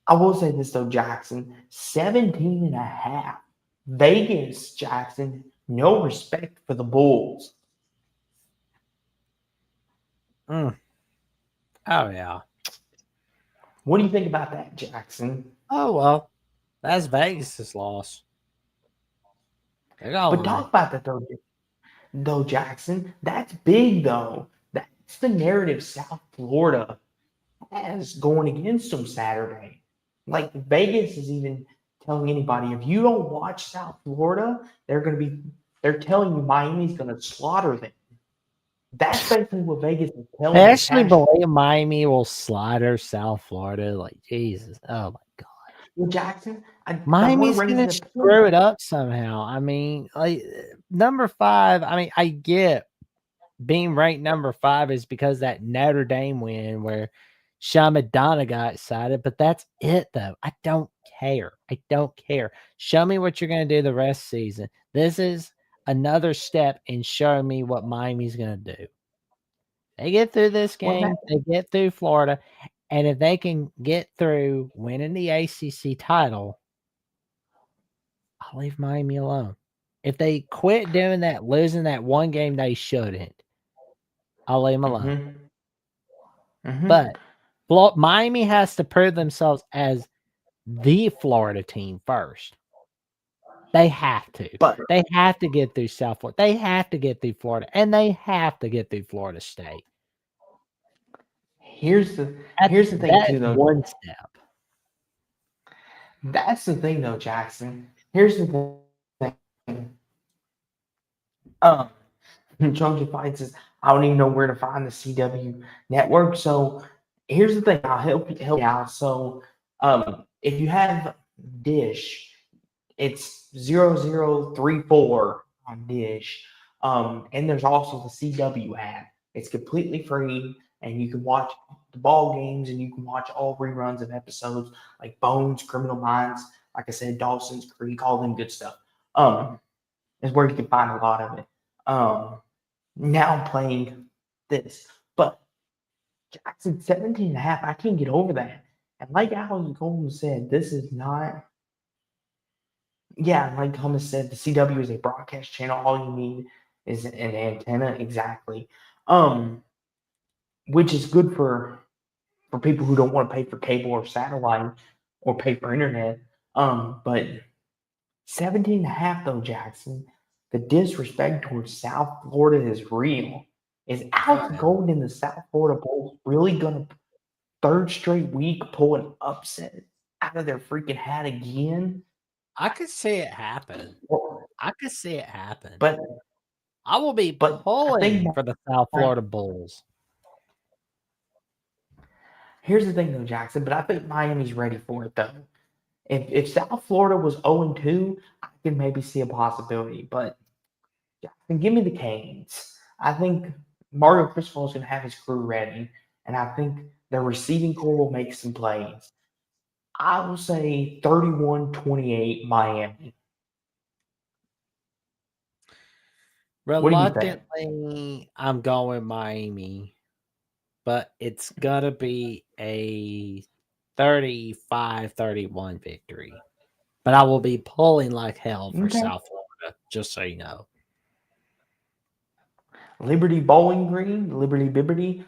I will say this though, Jackson, 17.5. Vegas, Jackson, no respect for the Bulls. Oh yeah. What do you think about that, Jackson? Oh well, that's Vegas's loss. But talk about that though, Jackson. That's big though. That's the narrative South Florida has going against them Saturday. Like Vegas is even telling anybody if you don't watch South Florida, they're telling you Miami's gonna slaughter them. That's basically what Vegas is telling I you. actually believe Miami will slaughter South Florida. Like Jesus, oh my god. Well, Jackson, Miami's gonna screw it up somehow. I mean, like number 5. I mean, I get being ranked number 5 is because that Notre Dame win where Sean Madonna got excited, but that's it though. I don't care. I don't care. Show me what you're going to do the rest of the season. This is another step in showing me what Miami's going to do. They get through this Well, game, they get through Florida, and if they can get through winning the ACC title, I'll leave Miami alone. If they quit doing that, losing that one game they shouldn't, I'll leave them alone. But Miami has to prove themselves as the Florida team first. They have to. But They have to get through South Florida. They have to get through Florida, and they have to get through Florida State. here's the thing That's too, though. one step. That's the thing, though, Jackson. Here's the thing. Trojan Fight says, I don't even know where to find the CW network. So here's the thing. I'll help you out. So if you have Dish, it's 0034 on Dish. And there's also the CW app. It's completely free, and you can watch the ball games, and you can watch all reruns of episodes like Bones, Criminal Minds, like I said, Dawson's Creek, all them good stuff. Is where you can find a lot of it. Now playing this, but Jackson 17 and a half, I can't get over that. And like Alex Golden said, this is not. Yeah, like Thomas said, the CW is a broadcast channel. All you need is an antenna, exactly. Which is good for people who don't want to pay for cable or satellite or pay for internet. But 17 and a half though, Jackson, the disrespect towards South Florida is real. Is Alex Golden in the South Florida Bowl really gonna third straight week pull an upset out of their freaking hat again? I could see it happen. I could see it happen. But I will be pulling for the South Florida Bulls. Here's the thing, though, Jackson. But I think Miami's ready for it, though. If South Florida was 0-2, I can maybe see a possibility. But Jackson, give me the Canes. I think Mario Cristobal is going to have his crew ready, and I think their receiving core will make some plays. I will say 31-28 Miami. Reluctantly, I'm going Miami, but it's going to be a 35-31 victory. But I will be pulling like hell for South Florida, just so you know. Liberty Bowling Green, Liberty Bibberty.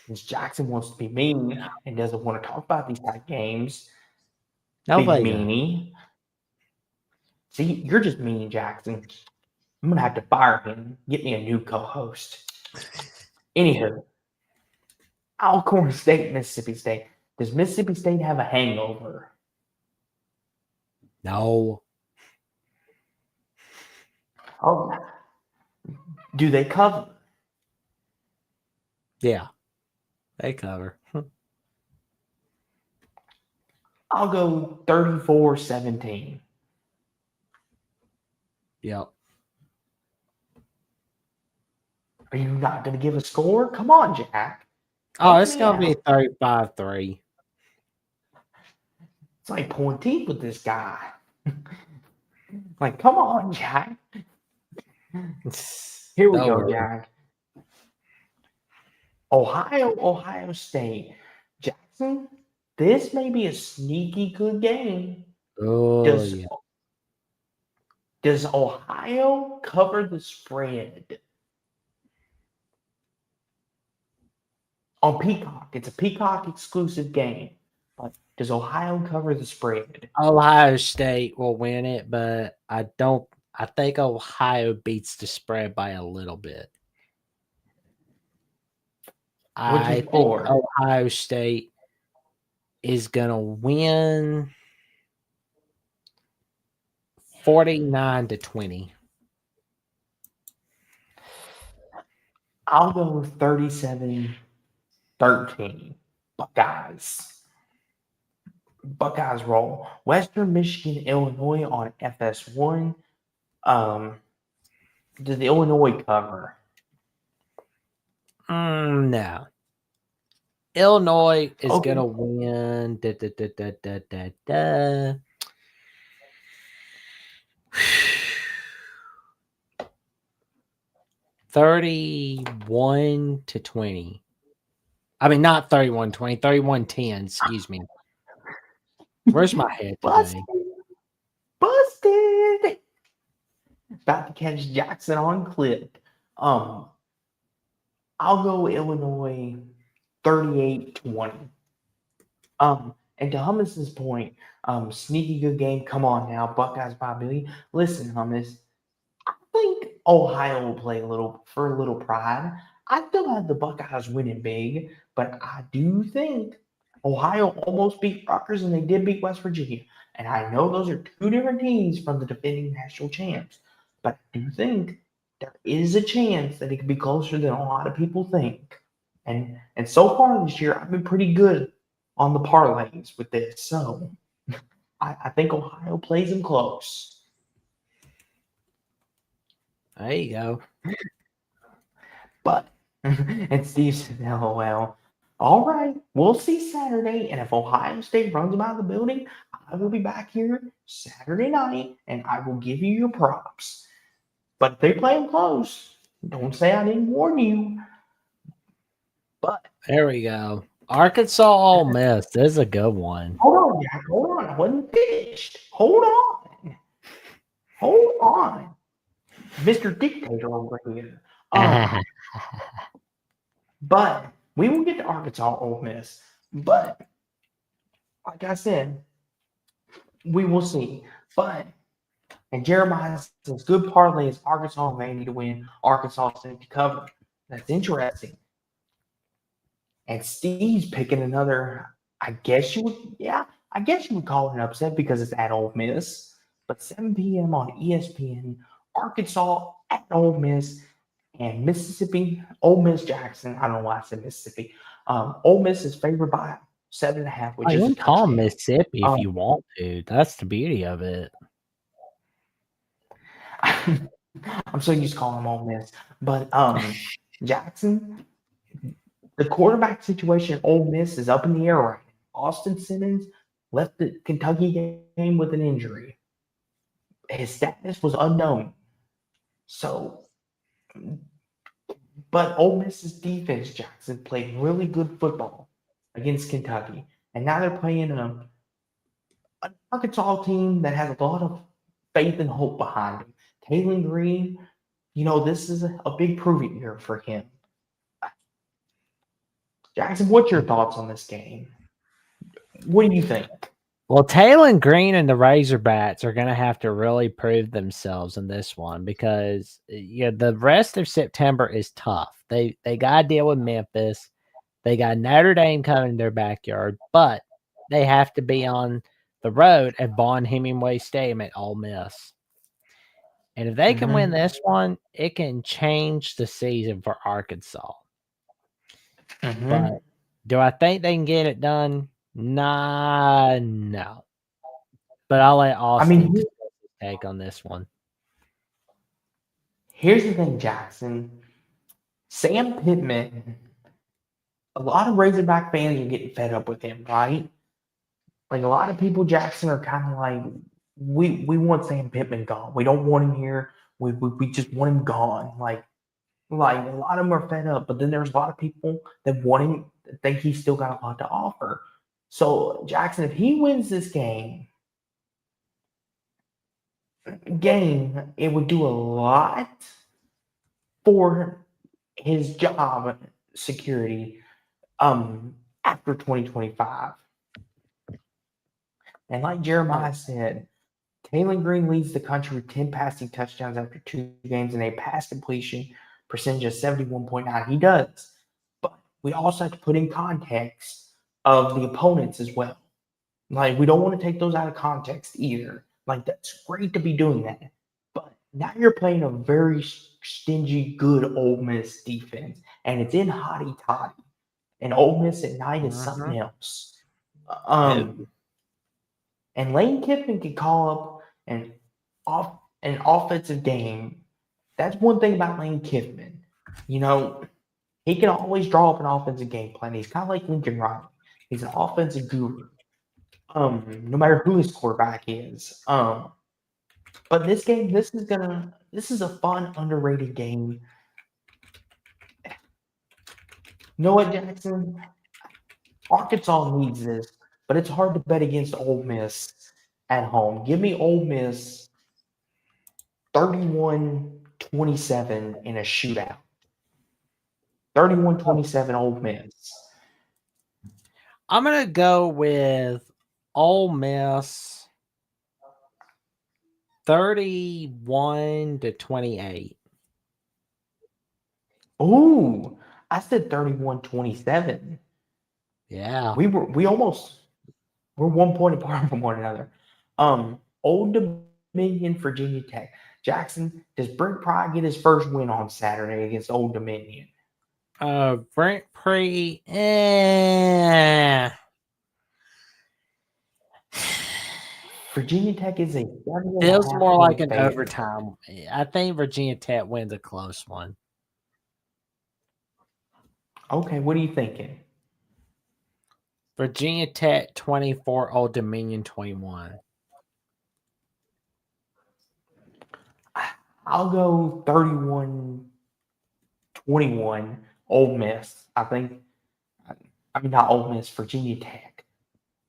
Since Jackson wants to be mean and doesn't want to talk about these type of games. Nobody big meanie. See, you're just mean, Jackson. I'm going to have to fire him. Get me a new co-host. Anywho, Alcorn State, Mississippi State. Does Mississippi State have a hangover? No. Oh, do they cover? Yeah, they cover. I'll go 34-17. Yep. Are you not going to give a score? Come on, Jack. Oh, it's going to be 35-3. It's like pulling teeth with this guy. Like, come on, Jack. Here we go, Jack. Ohio State. Jackson, this may be a sneaky good game. Oh, Does Ohio cover the spread? On Peacock. It's a Peacock exclusive game. But does Ohio cover the spread? Ohio State will win it, but I think Ohio beats the spread by a little bit. I think Ohio State is going to win 49-20. I'll go 37-13. Buckeyes roll. Western Michigan, Illinois on FS1. Does the Illinois cover? No. Illinois is Okay. gonna win. 31-20. I mean, not 31-20, 31-10, excuse me. Where's my head Busted. today? Busted. About to catch Jackson on clip. I'll go Illinois 38-20. And to Hummus's point, sneaky good game. Come on now, Buckeyes by a billion. Listen, Hummus, I think Ohio will play a little pride. I still have the Buckeyes winning big, but I do think Ohio almost beat Rutgers and they did beat West Virginia. And I know those are two different teams from the defending national champs, but I do think there is a chance that it could be closer than a lot of people think. And so far this year, I've been pretty good on the parlays with this. So I think Ohio plays them close. There you go. But, and Steve said, LOL. All right, we'll see Saturday. And if Ohio State runs them out of the building, I will be back here Saturday night and I will give you your props. But if they play them close, don't say I didn't warn you. But There we go. Arkansas Ole Miss. This is a good one. hold on, Jack. Hold on. I wasn't finished. Hold on. Hold on. Mr. Dictator over here. But we will get to Arkansas Ole Miss. But like I said, we will see. But and Jeremiah says good parlay is Arkansas may need to win. Arkansas safety cover. That's interesting. And Steve's picking another. I guess you would call it an upset because it's at Ole Miss. But 7 p.m. on ESPN, Arkansas at Ole Miss. And Mississippi, Ole Miss Jackson. I don't know why I said Mississippi. Ole Miss is favored by 7.5, which You is can a call touchdown. Mississippi if you want to. That's the beauty of it. I'm so used to calling them Ole Miss. But Jackson, the quarterback situation at Ole Miss is up in the air right now. Austin Simmons left the Kentucky game with an injury. His status was unknown. So, but Ole Miss's defense, Jackson, played really good football against Kentucky. And now they're playing an Arkansas team that has a lot of faith and hope behind them. Taylor Green, this is a big proving year for him. Jackson, what's your thoughts on this game? What do you think? Well, Taylor Green and the Razorbacks are going to have to really prove themselves in this one because the rest of September is tough. They got to deal with Memphis. They got Notre Dame coming in their backyard, but they have to be on the road at Vaughn Hemingway Stadium at Ole Miss. And if they can win this one, it can change the season for Arkansas. But do I think they can get it done? Nah, no. But I'll let Austin take on this one. Here's the thing, Jackson. Sam Pittman, a lot of Razorback fans are getting fed up with him, right? Like a lot of people, Jackson, are kind of like, we want Sam Pittman gone. We don't want him here. We just want him gone. Like a lot of them are fed up, but then there's a lot of people that want him, that think he's still got a lot to offer. So Jackson, if he wins this game, it would do a lot for his job security after 2025. And like Jeremiah said, Taylor Green leads the country with 10 passing touchdowns after 2 games and a pass completion percentage of 71.9. He does. But we also have to put in context of the opponents as well. Like, we don't want to take those out of context either. Like, that's great to be doing that. But now you're playing a very stingy, good Ole Miss defense. And it's in hotty toddy. And Ole Miss at night is something else. And Lane Kiffin can call up an offensive game. That's one thing about Lane Kiffin. He can always draw up an offensive game plan. He's kind of like Lincoln Riley. He's an offensive guru. No matter who his quarterback is. But this game, this is a fun, underrated game. You know what, Jackson? Arkansas needs this, but it's hard to bet against Ole Miss at home. Give me Ole Miss 31-27 in a shootout. 31-27 Ole Miss. I'm going to go with Ole Miss 31-28. Ooh, I said 31-27. Yeah. We're 1 point apart from one another. Old Dominion, Virginia Tech. Jackson, does Brent Pry get his first win on Saturday against Old Dominion? Brent Pry, Virginia Tech is a feels more like an favorite. overtime. I think Virginia Tech wins a close one. Okay, what are you thinking? Virginia Tech 24, Old Dominion 21. I'll go 31-21 Ole Miss. I mean, not Ole Miss, Virginia Tech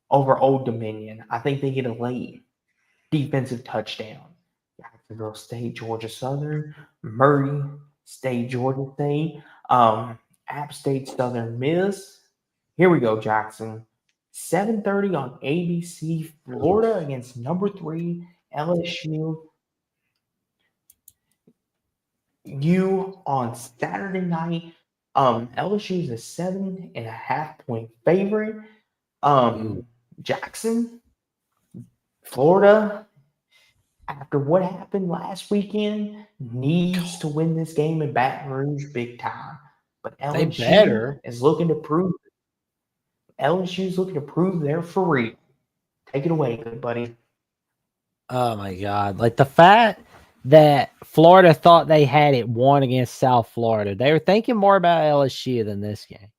over Old Dominion. I think they get a late defensive touchdown. Jacksonville State, Georgia Southern, Murray State, Georgia State, App State, Southern Miss. Here we go, Jackson. 7:30 on ABC, Florida against number 3 LSU. You on Saturday night. LSU is a 7.5 point favorite. Jackson, Florida, after what happened last weekend, needs to win this game in Baton Rouge big time. But LSU is looking to prove. LSU is looking to prove they're for real. Take it away, good buddy. Oh my God! Like the fact that Florida thought they had it won against South Florida, they were thinking more about LSU than this game.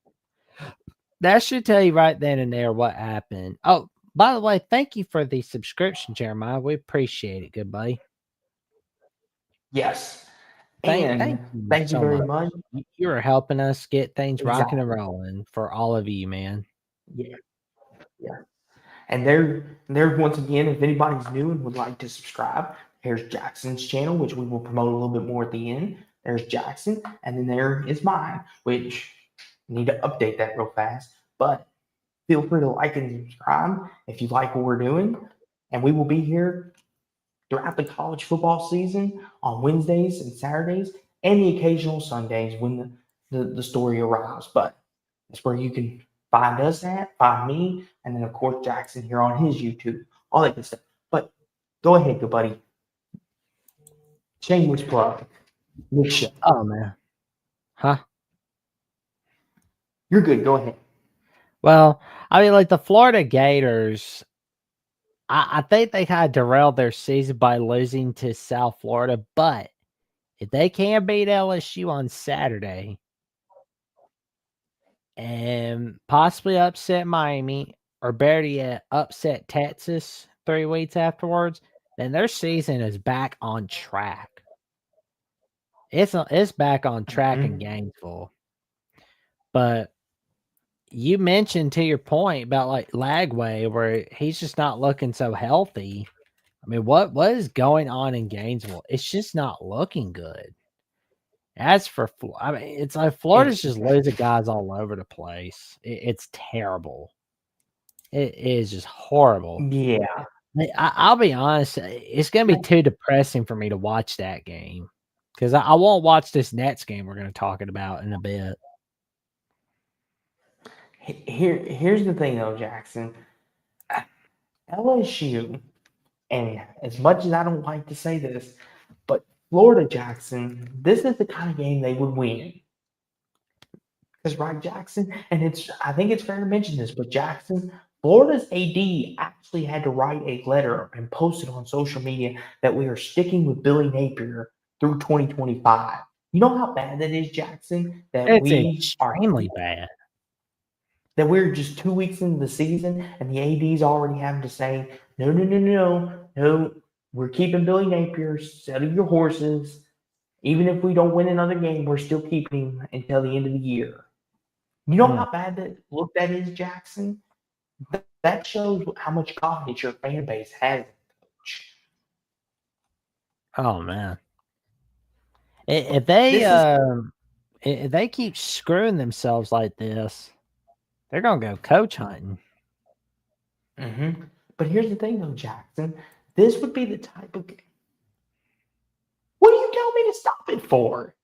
That should tell you right then and there what happened. Oh, by the way, thank you for the subscription, Jeremiah. We appreciate it, good buddy. Yes. Thank Thank you very much. You are helping us get things rocking and rolling for all of you, man. Yeah. And there once again, if anybody's new and would like to subscribe, here's Jackson's channel, which we will promote a little bit more at the end. There's Jackson, and then there is mine, which I need to update that real fast. But feel free to like and subscribe if you like what we're doing. And we will be here throughout the college football season on Wednesdays and Saturdays and the occasional Sundays when the story arrives. But that's where you can find us at, find me, and then of course Jackson here on his YouTube, all that good stuff. But go ahead, good buddy. Shameless plug. Oh man. Huh? You're good. Go ahead. Well, I mean, like the Florida Gators, I think they kind of derailed their season by losing to South Florida. But if they can beat LSU on Saturday and possibly upset Miami, or better yet, upset Texas 3 weeks afterwards, then their season is back on track. It's back on track in Gainesville. But you mentioned to your point about like Lagway, where he's just not looking so healthy. I mean, what is going on in Gainesville? It's just not looking good. As for, I mean, it's like Florida's just losing guys all over the place. It's terrible. It is just horrible. Yeah. I'll be honest. It's going to be too depressing for me to watch that game because I won't watch this Nets game we're going to talk about in a bit. Here's the thing, though, Jackson. LSU, and as much as I don't like to say this, but Florida, Jackson, this is the kind of game they would win. Because, right, Jackson, and I think it's fair to mention this, but Jackson, Florida's AD actually had to write a letter and post it on social media that we are sticking with Billy Napier through 2025. You know how bad that is, Jackson, It's extremely bad. that we're just 2 weeks into the season and the AD's already having to say, no, no, no, no, no, we're keeping Billy Napier, settle your horses. Even if we don't win another game, we're still keeping him until the end of the year. You know Mm. how bad that is, Jackson? That shows how much confidence your fan base has in the coach. Oh man. If they This is if they keep screwing themselves like this, they're gonna go coach hunting. But here's the thing, though, Jackson. This would be the type of game. What do you tell me to stop it for?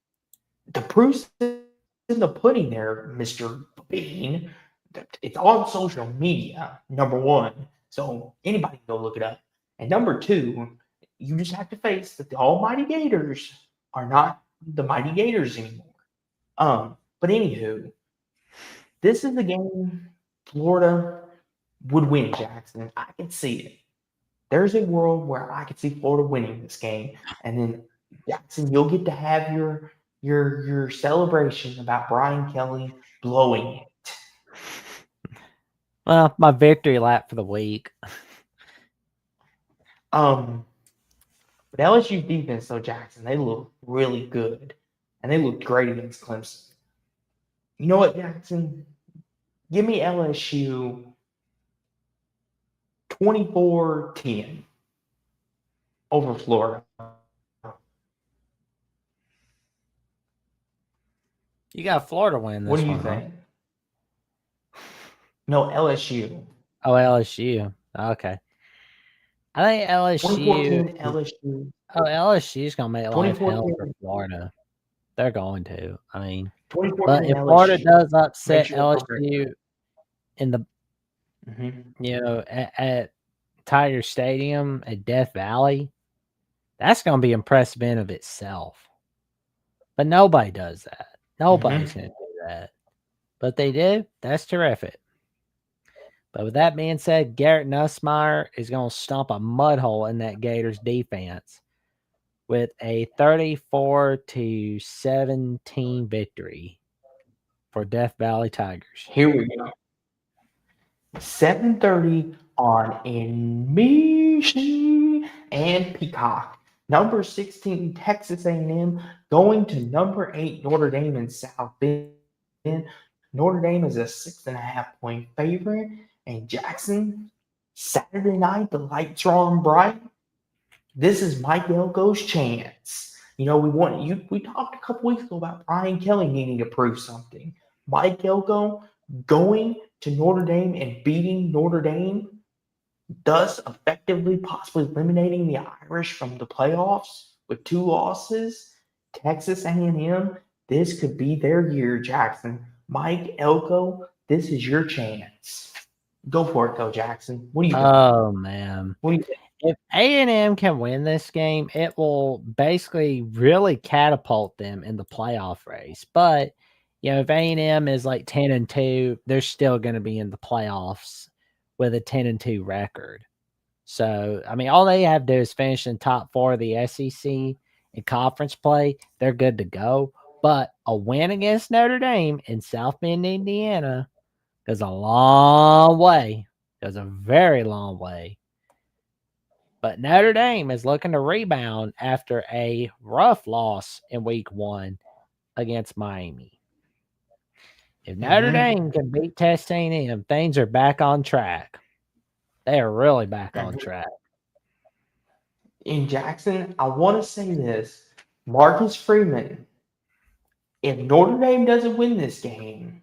The proof's in the pudding there, Mr. Bean. It's on social media, number one. So anybody can go look it up. And number two, you just have to face that the almighty Gators are not the mighty Gators anymore. But anywho, this is the game Florida would win, Jackson. I can see it. There's a world where I could see Florida winning this game, and then Jackson, you'll get to have your celebration about Brian Kelly blowing it. Well, my victory lap for the week. But LSU defense, though, Jackson, they look really good, and they looked great against Clemson. You know what, Jackson? Give me LSU 24-10 over Florida. You got Florida winning this What do you one, huh? think? No, LSU. Oh, LSU. Okay. I think LSU. 24-10 LSU. Oh, LSU's gonna make life hell 24-10. for Florida. They're going to. I mean, 24-10 but if Florida LSU. does Make upset sure it's correct. LSU in the at Tiger Stadium at Death Valley, that's gonna be impressive in of itself. But nobody does that. Nobody's gonna do that. But they do. That's terrific. But with that being said, Garrett Nussmeier is going to stomp a mud hole in that Gators defense with a 34-17 victory for Death Valley Tigers. Here we go. 7:30 on NBC and Peacock. Number 16 Texas A&M going to number 8 Notre Dame in South Bend. Notre Dame is a 6.5-point favorite. And Jackson, Saturday night, the lights are on bright. This is Mike Elko's chance. We talked a couple weeks ago about Brian Kelly needing to prove something. Mike Elko going to Notre Dame and beating Notre Dame, thus effectively possibly eliminating the Irish from the playoffs with 2 losses. Texas A&M, this could be their year, Jackson. Mike Elko, this is your chance. Go for it, though, Jackson. What do you think? Oh, man. What do you think? If A&M can win this game, it will basically really catapult them in the playoff race. But, if A&M is like 10-2, they're still going to be in the playoffs with a 10-2 record. So, I mean, all they have to do is finish in top 4 of the SEC in conference play. They're good to go. But a win against Notre Dame in South Bend, Indiana goes a long way. Goes a very long way. But Notre Dame is looking to rebound after a rough loss in week 1 against Miami. If Notre Dame can beat Texas A&M, things are back on track. They are really back on track. In Jackson, I want to say this. Marcus Freeman, if Notre Dame doesn't win this game,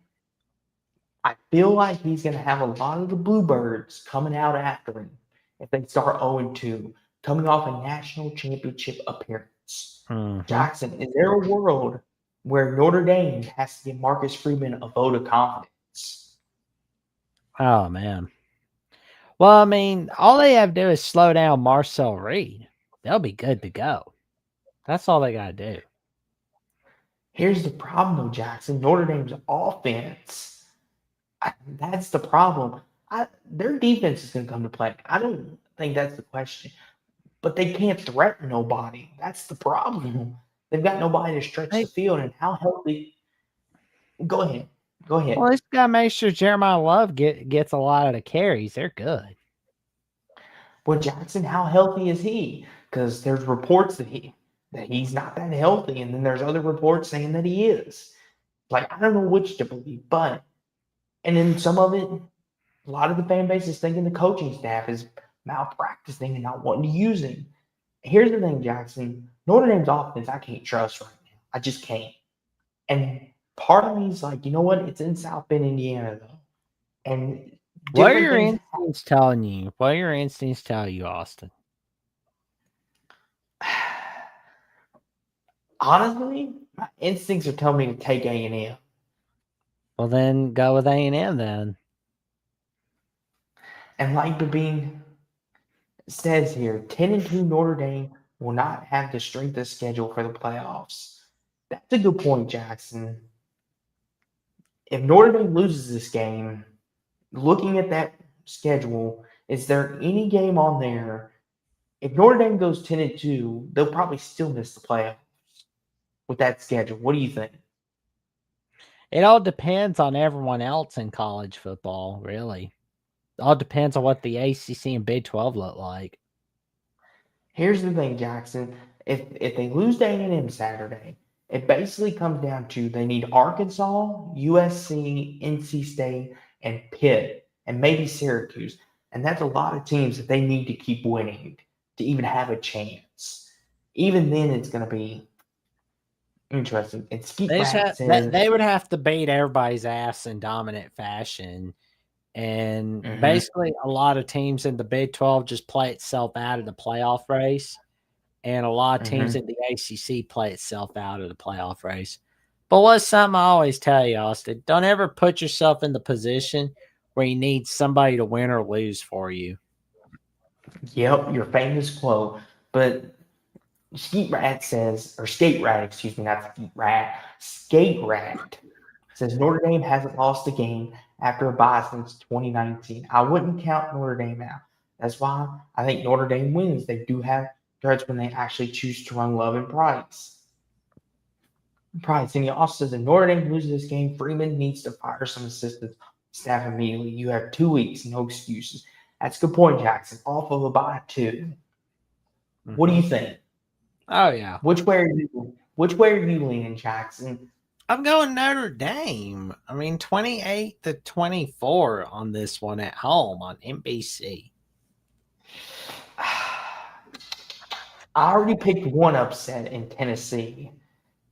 I feel like he's going to have a lot of the Bluebirds coming out after him if they start 0-2, coming off a national championship appearance. Jackson, is there a world where Notre Dame has to give Marcus Freeman a vote of confidence? Oh, man. Well, I mean, all they have to do is slow down Marcel Reed. They'll be good to go. That's all they got to do. Here's the problem, though, Jackson. Notre Dame's offense, that's the problem. Their defense is going to come to play. I don't think that's the question. But they can't threaten nobody. That's the problem. They've got nobody to stretch They, the field. And how healthy? Go ahead. Go ahead. well, this guy makes sure Jeremiah Love gets a lot of the carries. They're good. Well, Jackson, how healthy is he? Because there's reports that he's not that healthy, and then there's other reports saying that he is. Like, I don't know which to believe, but and then some of it, a lot of the fan base is thinking the coaching staff is malpracticing and not wanting to use him. Here's the thing, Jackson. Notre Dame's offense, I can't trust right now. I just can't. And part of me is like, you know what? It's in South Bend, Indiana, though. And What are different your things. instincts telling you? What are your instincts tell you, Austin? Honestly, my instincts are telling me to take A&M. Well, then go with A&M then. And like Babine says here, 10-2 Notre Dame will not have the strength of schedule for the playoffs. That's a good point, Jackson. If Notre Dame loses this game, looking at that schedule, is there any game on there? If Notre Dame goes 10-2, they'll probably still miss the playoffs with that schedule. What do you think? It all depends on everyone else in college football, really. It all depends on what the ACC and Big 12 look like. Here's the thing, Jackson. If they lose to A&M Saturday, it basically comes down to they need Arkansas, USC, NC State, and Pitt, and maybe Syracuse. And that's a lot of teams that they need to keep winning to even have a chance. Even then, it's going to be interesting. And Skeet Rat says, They would have to beat everybody's ass in dominant fashion. And Mhm. basically, a lot of teams in the Big 12 just play itself out of the playoff race. And a lot of teams in the ACC play itself out of the playoff race. But what's something I always tell you, Austin? Don't ever put yourself in the position where you need somebody to win or lose for you. Yep, your famous quote. But Skate Rat says, or Skate Rat, excuse me, not Skate Rat, Skate Rat says Notre Dame hasn't lost a game after a bye since 2019. I wouldn't count Notre Dame out. That's why I think Notre Dame wins. They do have threats when they actually choose to run Love and Price. And he also says if Notre Dame loses this game, Freeman needs to fire some assistant staff immediately. You have 2 weeks, no excuses. That's a good point, Jackson. Off of a bye too. What do you think? Oh yeah. Which way are you leaning, Jackson? I'm going Notre Dame. I mean 28-24 on this one at home on NBC. I already picked one upset in Tennessee.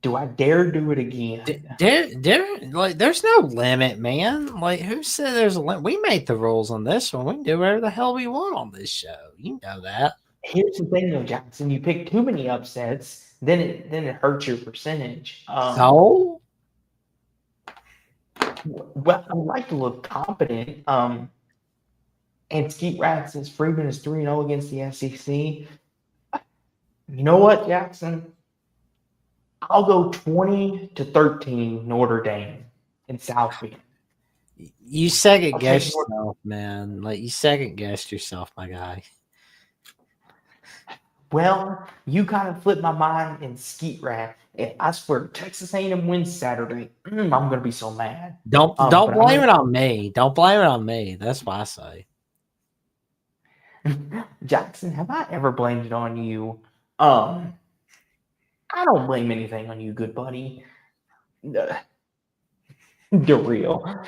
Do I dare do it again? There's no limit, man. Like, who said there's a limit? We made the rules on this one. We can do whatever the hell we want on this show. You know that. Here's the thing, though, Jackson. You pick too many upsets, then it hurts your percentage. So, Well, I would like to look competent. And Skeet Rat says Freeman is 3-0 against the SEC. You know what, Jackson? I'll go 20-13 Notre Dame in South Bend. you second guess yourself, man. Like, you second guessed yourself, my guy. Well, you kind of flipped my mind in Skeet Rat. I swear, Texas A&M wins Saturday. I'm gonna be so mad. Don't blame it on me. Don't blame it on me. That's what I say. Jackson, have I ever blamed it on you? I don't blame anything on you, good buddy. The real.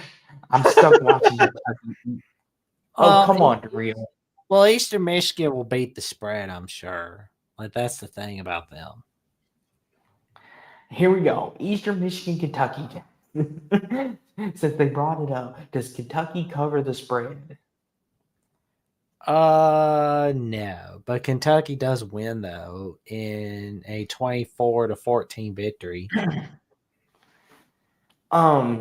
I'm stuck watching the turkey. Oh, come on, real. Well, Eastern Michigan will beat the spread, I'm sure. Like, that's the thing about them. Here we go. Eastern Michigan, Kentucky. Since they brought it up, does Kentucky cover the spread? No, but Kentucky does win though in a 24-14 victory. Yeah,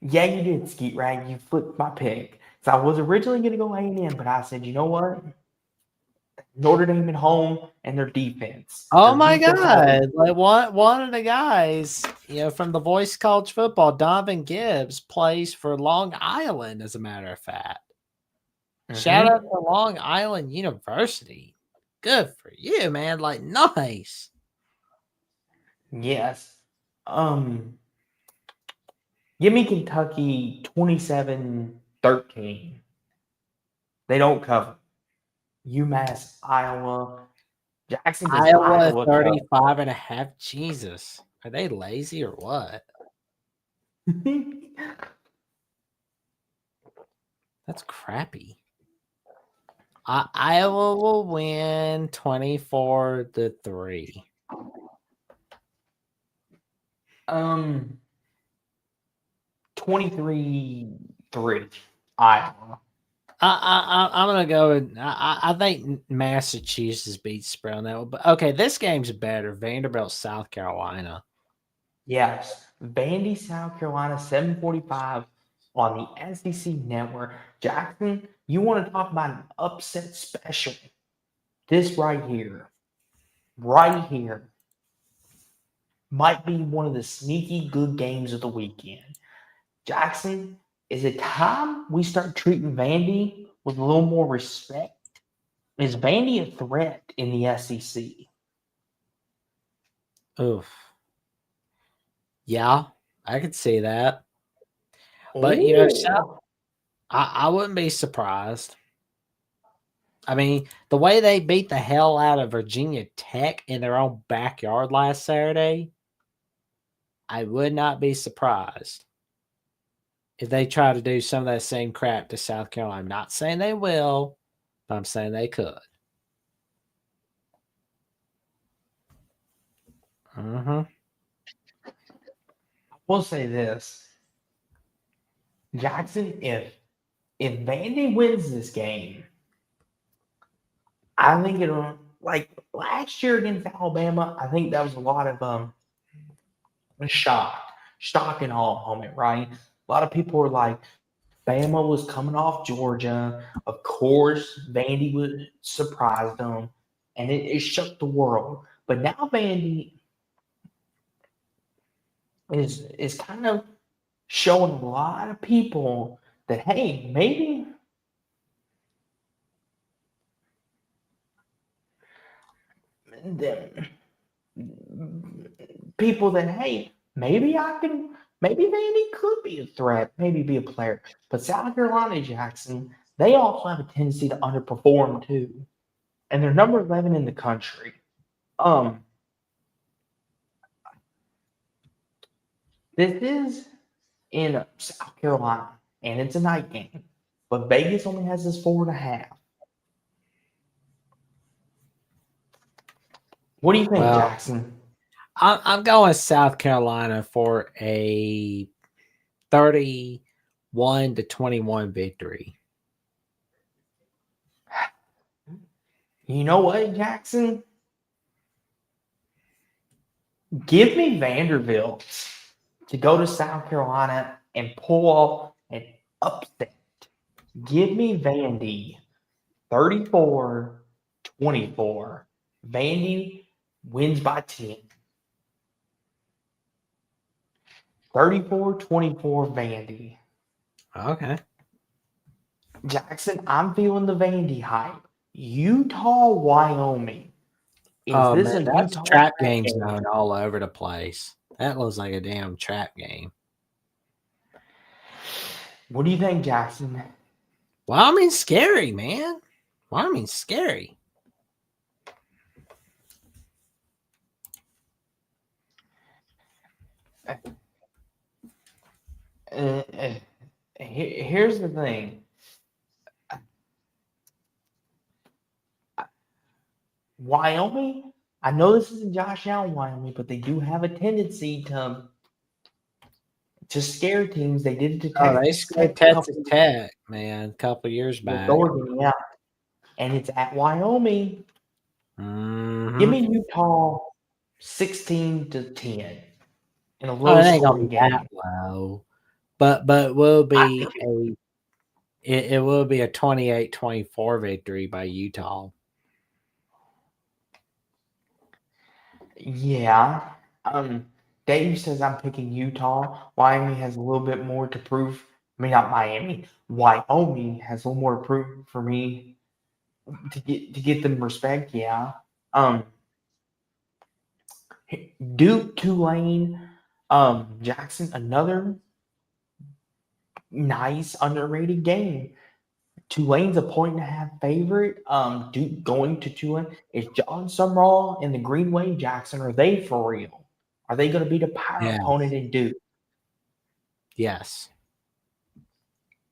you did, Skeet Rag. You flipped my pick. So I was originally going to go A&M, but I said, you know what? Notre Dame at home and their defense. Oh my God! Like one of the guys, from the Voice College Football, Donovan Gibbs plays for Long Island. As a matter of fact, shout out to Long Island University. Good for you, man. Like, nice. Yes. Give me Kentucky 27-13. They don't cover. UMass, Iowa. Jackson does Iowa Iowa cover. 35.5. Jesus. Are they lazy or what? That's crappy. Iowa will win 24-3. 23-3. Iowa. I'm gonna go with I think Massachusetts beats spread on that one. But okay, this game's better. Vanderbilt, South Carolina. Yes. Vandy, South Carolina, 7:45 on the SEC Network. Jackson, you want to talk about an upset special? This right here, might be one of the sneaky good games of the weekend. Jackson, is it time we start treating Vandy with a little more respect? Is Vandy a threat in the SEC? Oof. Yeah, I could see that. But Oh, I wouldn't be surprised. I mean, the way they beat the hell out of Virginia Tech in their own backyard last Saturday, I would not be surprised if they try to do some of that same crap to South Carolina. I'm not saying they will, but I'm saying they could. Mm-hmm. I will say this, Jackson. If Vandy wins this game, I think it'll like last year against Alabama. I think that was a lot of shock and awe moment, right? A lot of people were like, Bama was coming off Georgia. Of course, Vandy would surprise them, and it shook the world. But now Vandy is kind of showing a lot of people that hey, maybe the people that hey, maybe Vandy could be a threat, maybe be a player. But South Carolina, Jackson, they also have a tendency to underperform too, and they're number 11 in the country. Um, this is in South Carolina, and it's a night game, but Vegas only has this 4.5. What do you think, Well, Jackson? I'm going South Carolina for a 31-21 victory. You know what, Jackson? Give me Vanderbilt to go to South Carolina and pull off an upset. Give me Vandy 34-24. Vandy wins by 10. 34-24 Vandy. Okay. Jackson, I'm feeling the Vandy hype. Utah, Wyoming. Is Oh this man, a that's Utah trap trap game game? zone all over the place. That looks like a damn trap game. What do you think, Jackson? Wyoming's scary, man. Wyoming's scary. Uh, uh, Here's the thing. Wyoming, I know this isn't Josh Allen, Wyoming, but they do have a tendency to scare teams. They did it to Oh, they Texas scared Tech a Texas couple Tech, man, a couple years with back. Oregon, yeah. And it's at Wyoming. Give Mm-hmm. me Utah 16-10 in a Oh, low it ain't gonna scoring be that game. low, but will I think be it will be a 28-24 victory by Utah. yeah. Dave says I'm picking Utah. Miami has a little bit more to prove. I mean, not Miami. Wyoming has a little more to prove for me to get them respect. Yeah. Um, Duke, Tulane, Jackson, another nice underrated game. Tulane's a 1.5 favorite. Duke going to Tulane. Is John Sumrall and the Greenway Jackson, are they for real? Are they going to be the power Yeah. opponent in Duke? Yes.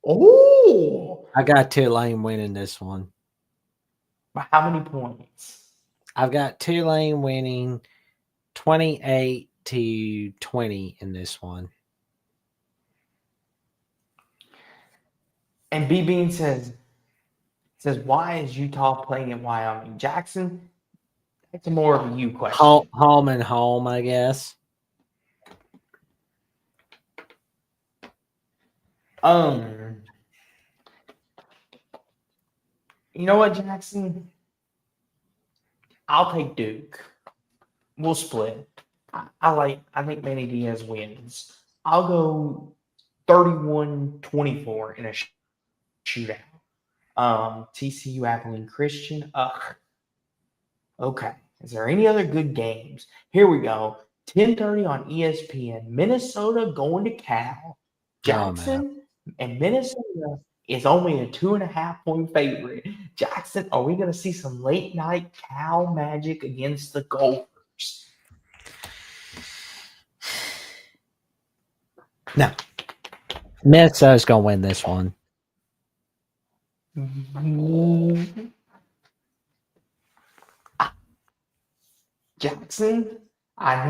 Oh, I got Tulane winning this one. by how many points? I've got Tulane winning 28-20 in this one. And B Bean says, why is Utah playing in Wyoming? Jackson, that's more of a you question. Home and home, I guess. You know what, Jackson? I'll take Duke. We'll split. I think Manny Diaz wins. I'll go 31-24 in a shootout. TCU Abilene Christian. Okay. Is there any other good games? Here we go. 10:30 on ESPN. Minnesota going to Cal. Jackson and Minnesota is only a 2.5-point favorite. Jackson, are we going to see some late night Cal magic against the Gophers? No. Minnesota's going to win this one. Jackson, I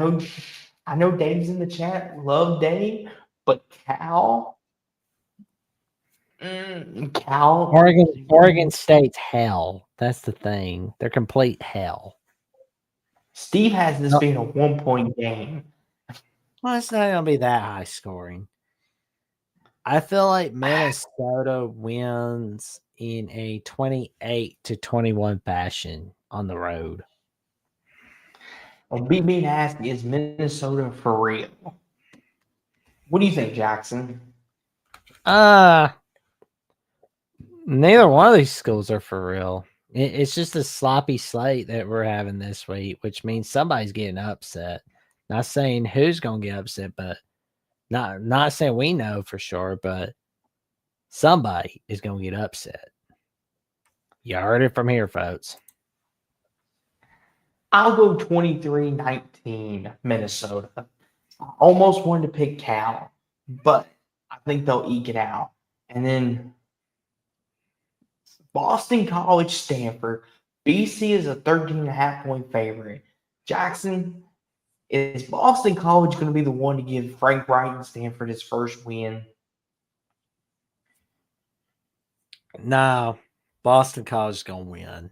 know Dave's in the chat. Love Dave, but Cal. Oregon State's hell. That's the thing. They're complete hell. Steve has this being a 1-point game. Well, it's not going to be that high scoring. I feel like Minnesota wins in a 28-21 fashion on the road. And being asked, is Minnesota for real? What do you think, Jackson? Neither one of these schools are for real. It's just a sloppy slate that we're having this week, which means somebody's getting upset. Not saying who's going to get upset, but not saying we know for sure, but somebody is going to get upset. You heard it from here, folks. I'll go 23-19 Minnesota. I almost wanted to pick Cal, but I think they'll eke it out. And then Boston College, Stanford. BC is a 13.5-point favorite. Jackson, is Boston College going to be the one to give Frank Wright and Stanford his first win? No, Boston College is going to win.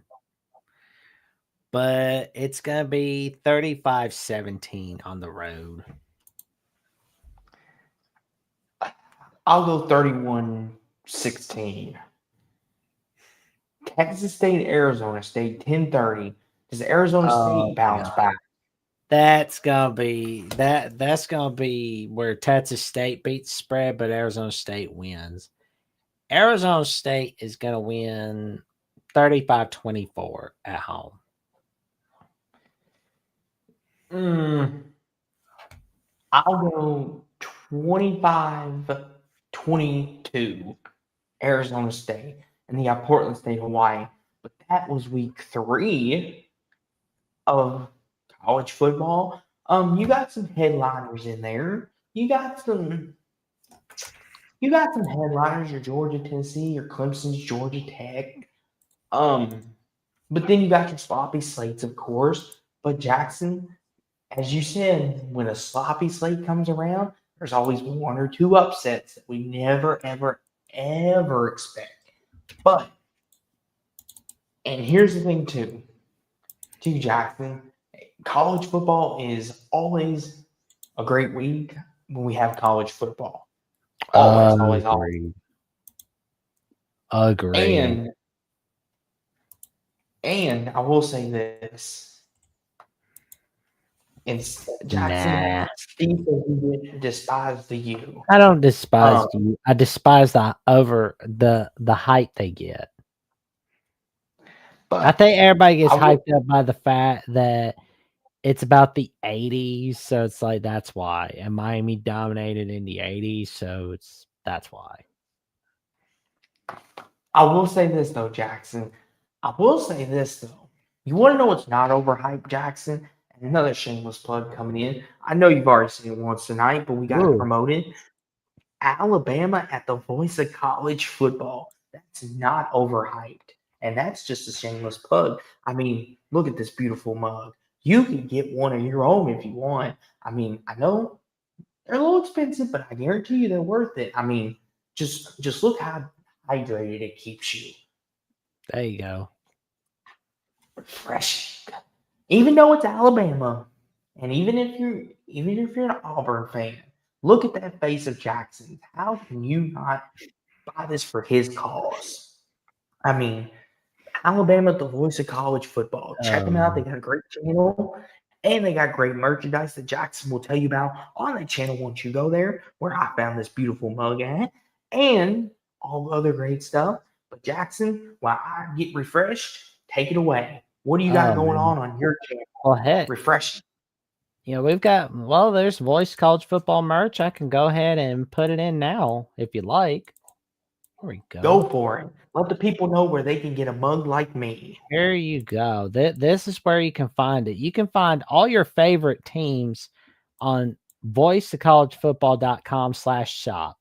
But it's going to be 35-17 on the road. I'll go 31-16. Texas State, Arizona State, 10:30. Does Arizona State bounce back? That's gonna be that's gonna be where Texas State beats the spread, but Arizona State wins. Arizona State is gonna win 35-24 at home. I'll go 25-22 Arizona State. And they got Portland State, Hawaii. But that was week 3 of college football. You got some headliners in there. You got some headliners, your Georgia, Tennessee, your Clemson's, Georgia Tech. But then you got your sloppy slates, of course. But Jackson, as you said, when a sloppy slate comes around, there's always 1 or 2 upsets that we never, ever, ever expect. But, and here's the thing too, Jackson, college football is always a great week when we have college football. Always. Agreed. And I will say this. It's Jackson. Steve says he didn't despise the U. I don't despise you. I despise the hype they get. But I think everybody gets hyped up by the fact that It's about the 80s, so it's like that's why. And Miami dominated in the 80s, so that's why. I will say this though, Jackson. I will say this though. You want to know what's not overhyped, Jackson? And another shameless plug coming in. I know you've already seen it once tonight, but we got to Ooh. promote it. Alabama at the voice of college football. That's not overhyped. And that's just a shameless plug. I mean, look at this beautiful mug. You can get one of your own if you want. I mean, I know they're a little expensive, but I guarantee you they're worth it. I mean, just look how hydrated it keeps you. There you go. Refreshing. Even though it's Alabama, and even if you're an Auburn fan, look at that face of Jackson. How can you not buy this for his cause? I mean, Alabama, the voice of college football. Check them out. They got a great channel, and they got great merchandise that Jackson will tell you about on that channel once you go there, where I found this beautiful mug at, and all the other great stuff. But Jackson, while I get refreshed, take it away. What do you got Oh, going man. on your channel? Well, heck, Refreshing. we've got, well, there's voice college football merch. I can go ahead and put it in now if you like. Here we go. Go for it. Let the people know where they can get a mug like me. Here you go. This is where you can find it. You can find all your favorite teams on voiceofcollegefootball.com/shop,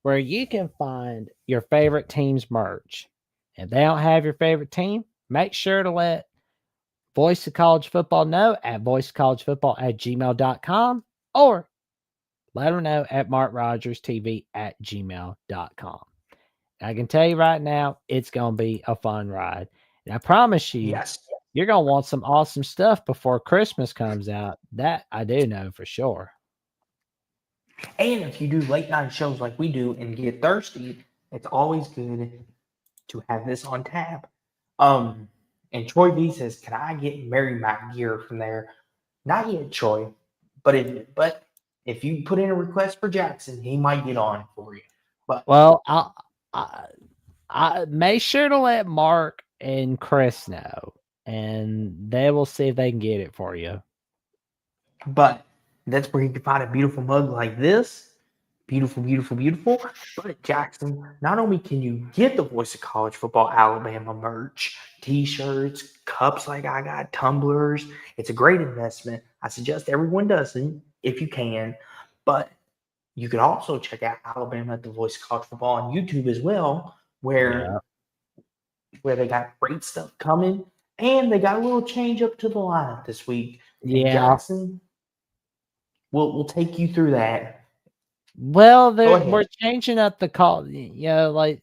where you can find your favorite team's merch. If they don't have your favorite team, make sure to let Voice of College Football know at voiceofcollegefootball@gmail.com, or let them know at markrogerstv@gmail.com. I can tell you right now, it's going to be a fun ride. And I promise you, Yes. you're going to want some awesome stuff before Christmas comes out. That I do know for sure. And if you do late night shows like we do and get thirsty, it's always good to have this on tap. And Troy B says, "Can I get Mary Mac gear from there?" Not yet, Troy. But if you put in a request for Jackson, he might get on for you. But Well, I make sure to let Mark and Chris know, and they will see if they can get it for you. But that's where you can find a beautiful mug like this. Beautiful, beautiful, beautiful. But Jackson, not only can you get the Voice of College Football Alabama merch, t-shirts, cups like I got, tumblers. It's a great investment. I suggest everyone does it if you can. But you could also check out Alabama at the Voice of College Football on YouTube as well, Yeah. where they got great stuff coming. And they got a little change up to the lineup this week. And Yeah. Jackson, we'll take you through that. Well, Go ahead. we're changing up the call. It's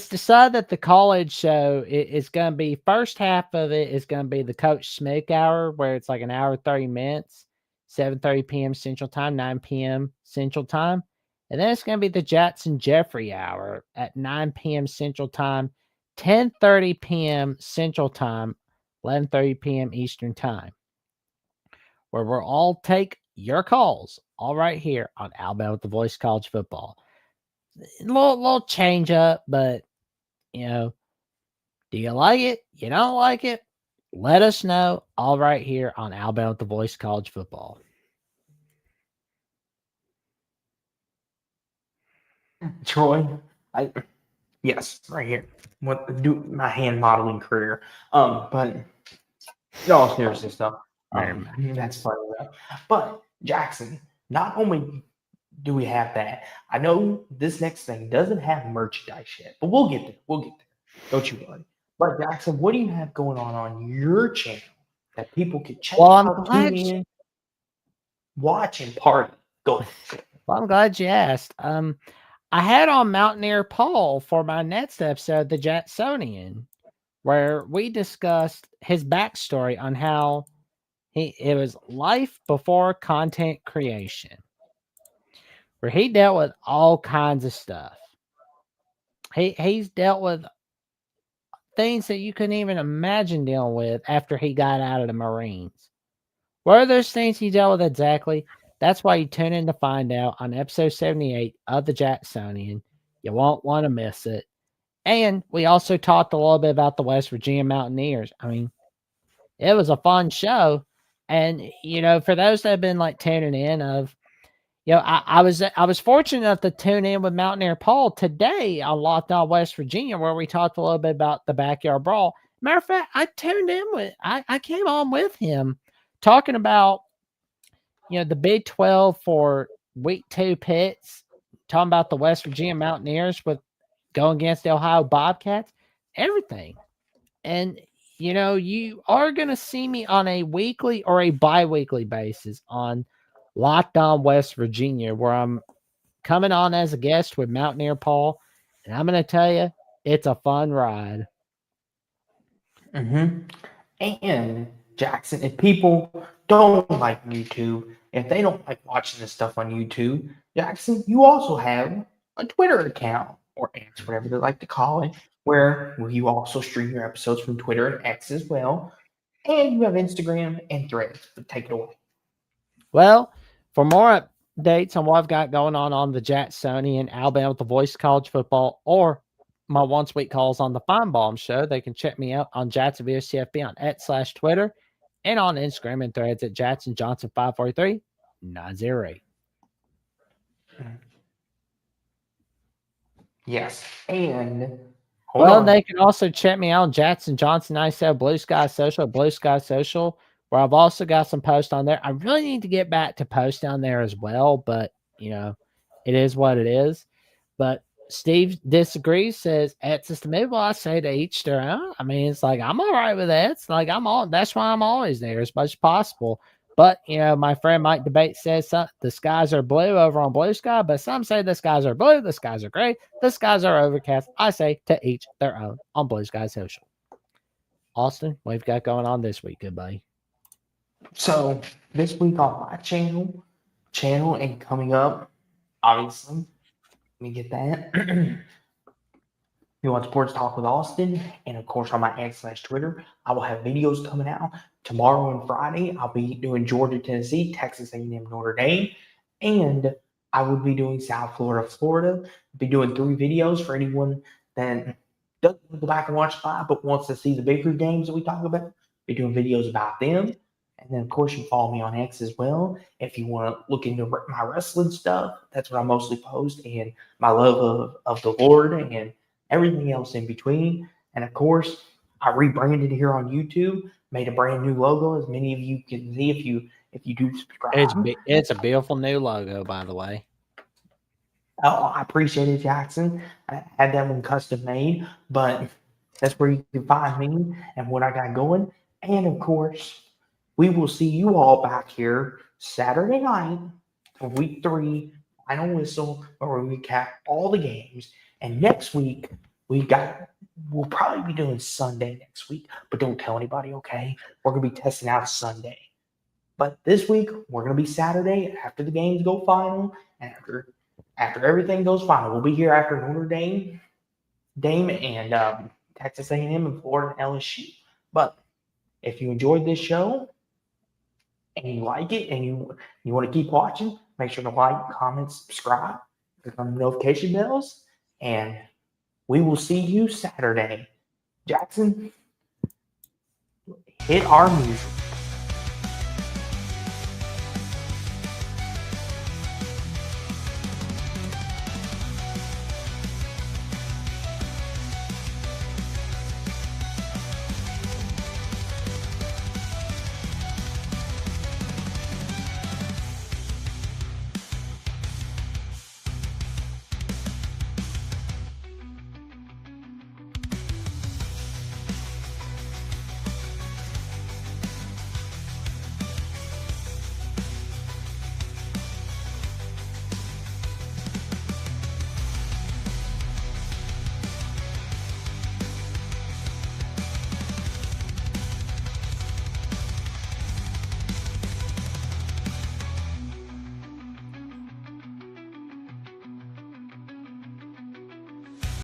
decided that the college show is going to be, first half of it is going to be the Coach Smick hour, where it's like an hour, 30 minutes, 7:30 p.m. Central Time, 9 p.m. Central Time. And then it's going to be the Jackson Jeffrey hour at 9 p.m. Central Time, 10:30 p.m. Central Time, 11:30 p.m. Eastern Time, where we'll all take your calls all right here on Alabama with the Voice College Football. Little change up, but do you like it? You don't like it? Let us know all right here on Alabama with the Voice College Football. Troy, yes, right here. What do my hand modeling career? But no, seriously stuff. That's funny though. But Jackson, not only do we have that, I know this next thing doesn't have merchandise yet, but we'll get there. We'll get there. Don't you worry. But Jackson, what do you have going on your channel that people can check out, tune in, watch, and party? Go ahead. Well, I'm glad you asked. I had on Mountaineer Paul for my next episode, The Jacksonian, where we discussed his backstory on how it was life before content creation, where he dealt with all kinds of stuff. He's dealt with things that you couldn't even imagine dealing with after he got out of the Marines. What are those things he dealt with exactly? That's why you tune in to find out on episode 78 of the Jacksonian. You won't want to miss it. And we also talked a little bit about the West Virginia Mountaineers. I mean, it was a fun show, And for those that have been like tuning in, I was fortunate enough to tune in with Mountaineer Paul today on Locked On West Virginia, where we talked a little bit about the backyard brawl. Matter of fact, I came on with him talking about the Big 12 for week 2 pits, talking about the West Virginia Mountaineers with going against the Ohio Bobcats, everything. And you are going to see me on a weekly or a bi-weekly basis on Locked On West Virginia, where I'm coming on as a guest with Mountaineer Paul, and I'm going to tell you, it's a fun ride. And Jackson, if people don't like YouTube, if they don't like watching this stuff on YouTube, Jackson, you also have a Twitter account, or X, whatever they like to call it, where you also stream your episodes from Twitter and X as well. And you have Instagram and Threads. But take it away. Well, for more updates on what I've got going on the Jacksonian, Alabama with the Voice of College Football, or my once-week calls on the Feinbaum Show, they can check me out on Jacksonville CFB on X/Twitter and on Instagram and Threads at Jackson Johnson 543 908. Yes, and they can also check me out on Jackson Johnson 97 Blue Sky Social, where I've also got some posts on there. I really need to get back to post on there as well, but it is what it is. But Steve disagrees, says X is the move. Well, I say to each their own. I mean, it's like I'm all right with that. It's like that's why I'm always there as much as possible. But my friend Mike Debate says the skies are blue over on Blue Sky, but some say the skies are blue, the skies are gray, the skies are overcast. I say to each their own on Blue Sky Social. Austin, what we've got going on this week, good buddy? So this week on my channel and coming up, obviously, let me get that. You want Sports Talk with Austin, and of course on my X/Twitter, I will have videos coming out tomorrow and Friday. I'll be doing Georgia, Tennessee, Texas A&M, Notre Dame, and I will be doing South Florida, Florida. I'll be doing 3 videos for anyone that doesn't go back and watch live but wants to see the bigger games that we talk about. I'll be doing videos about them. And then, of course, you follow me on X as well. If you want to look into my wrestling stuff, that's what I mostly post, and my love of the Lord and everything else in between. And, of course, I rebranded here on YouTube, made a brand new logo, as many of you can see if you do subscribe. It's a beautiful new logo, by the way. Oh, I appreciate it, Jackson. I had that one custom made, but that's where you can find me and what I got going. And, of course, we will see you all back here Saturday night for week 3, final whistle, where we recap all the games. And next week, we'll probably be doing Sunday next week, but don't tell anybody, okay? We're going to be testing out Sunday. But this week, we're going to be Saturday after the games go final. And after everything goes final, we'll be here after Notre Dame and Texas A&M and Florida and LSU. But if you enjoyed this show, and you like it and you want to keep watching, make sure to like, comment, subscribe, click on the notification bells, and we will see you Saturday. Jackson, hit our music.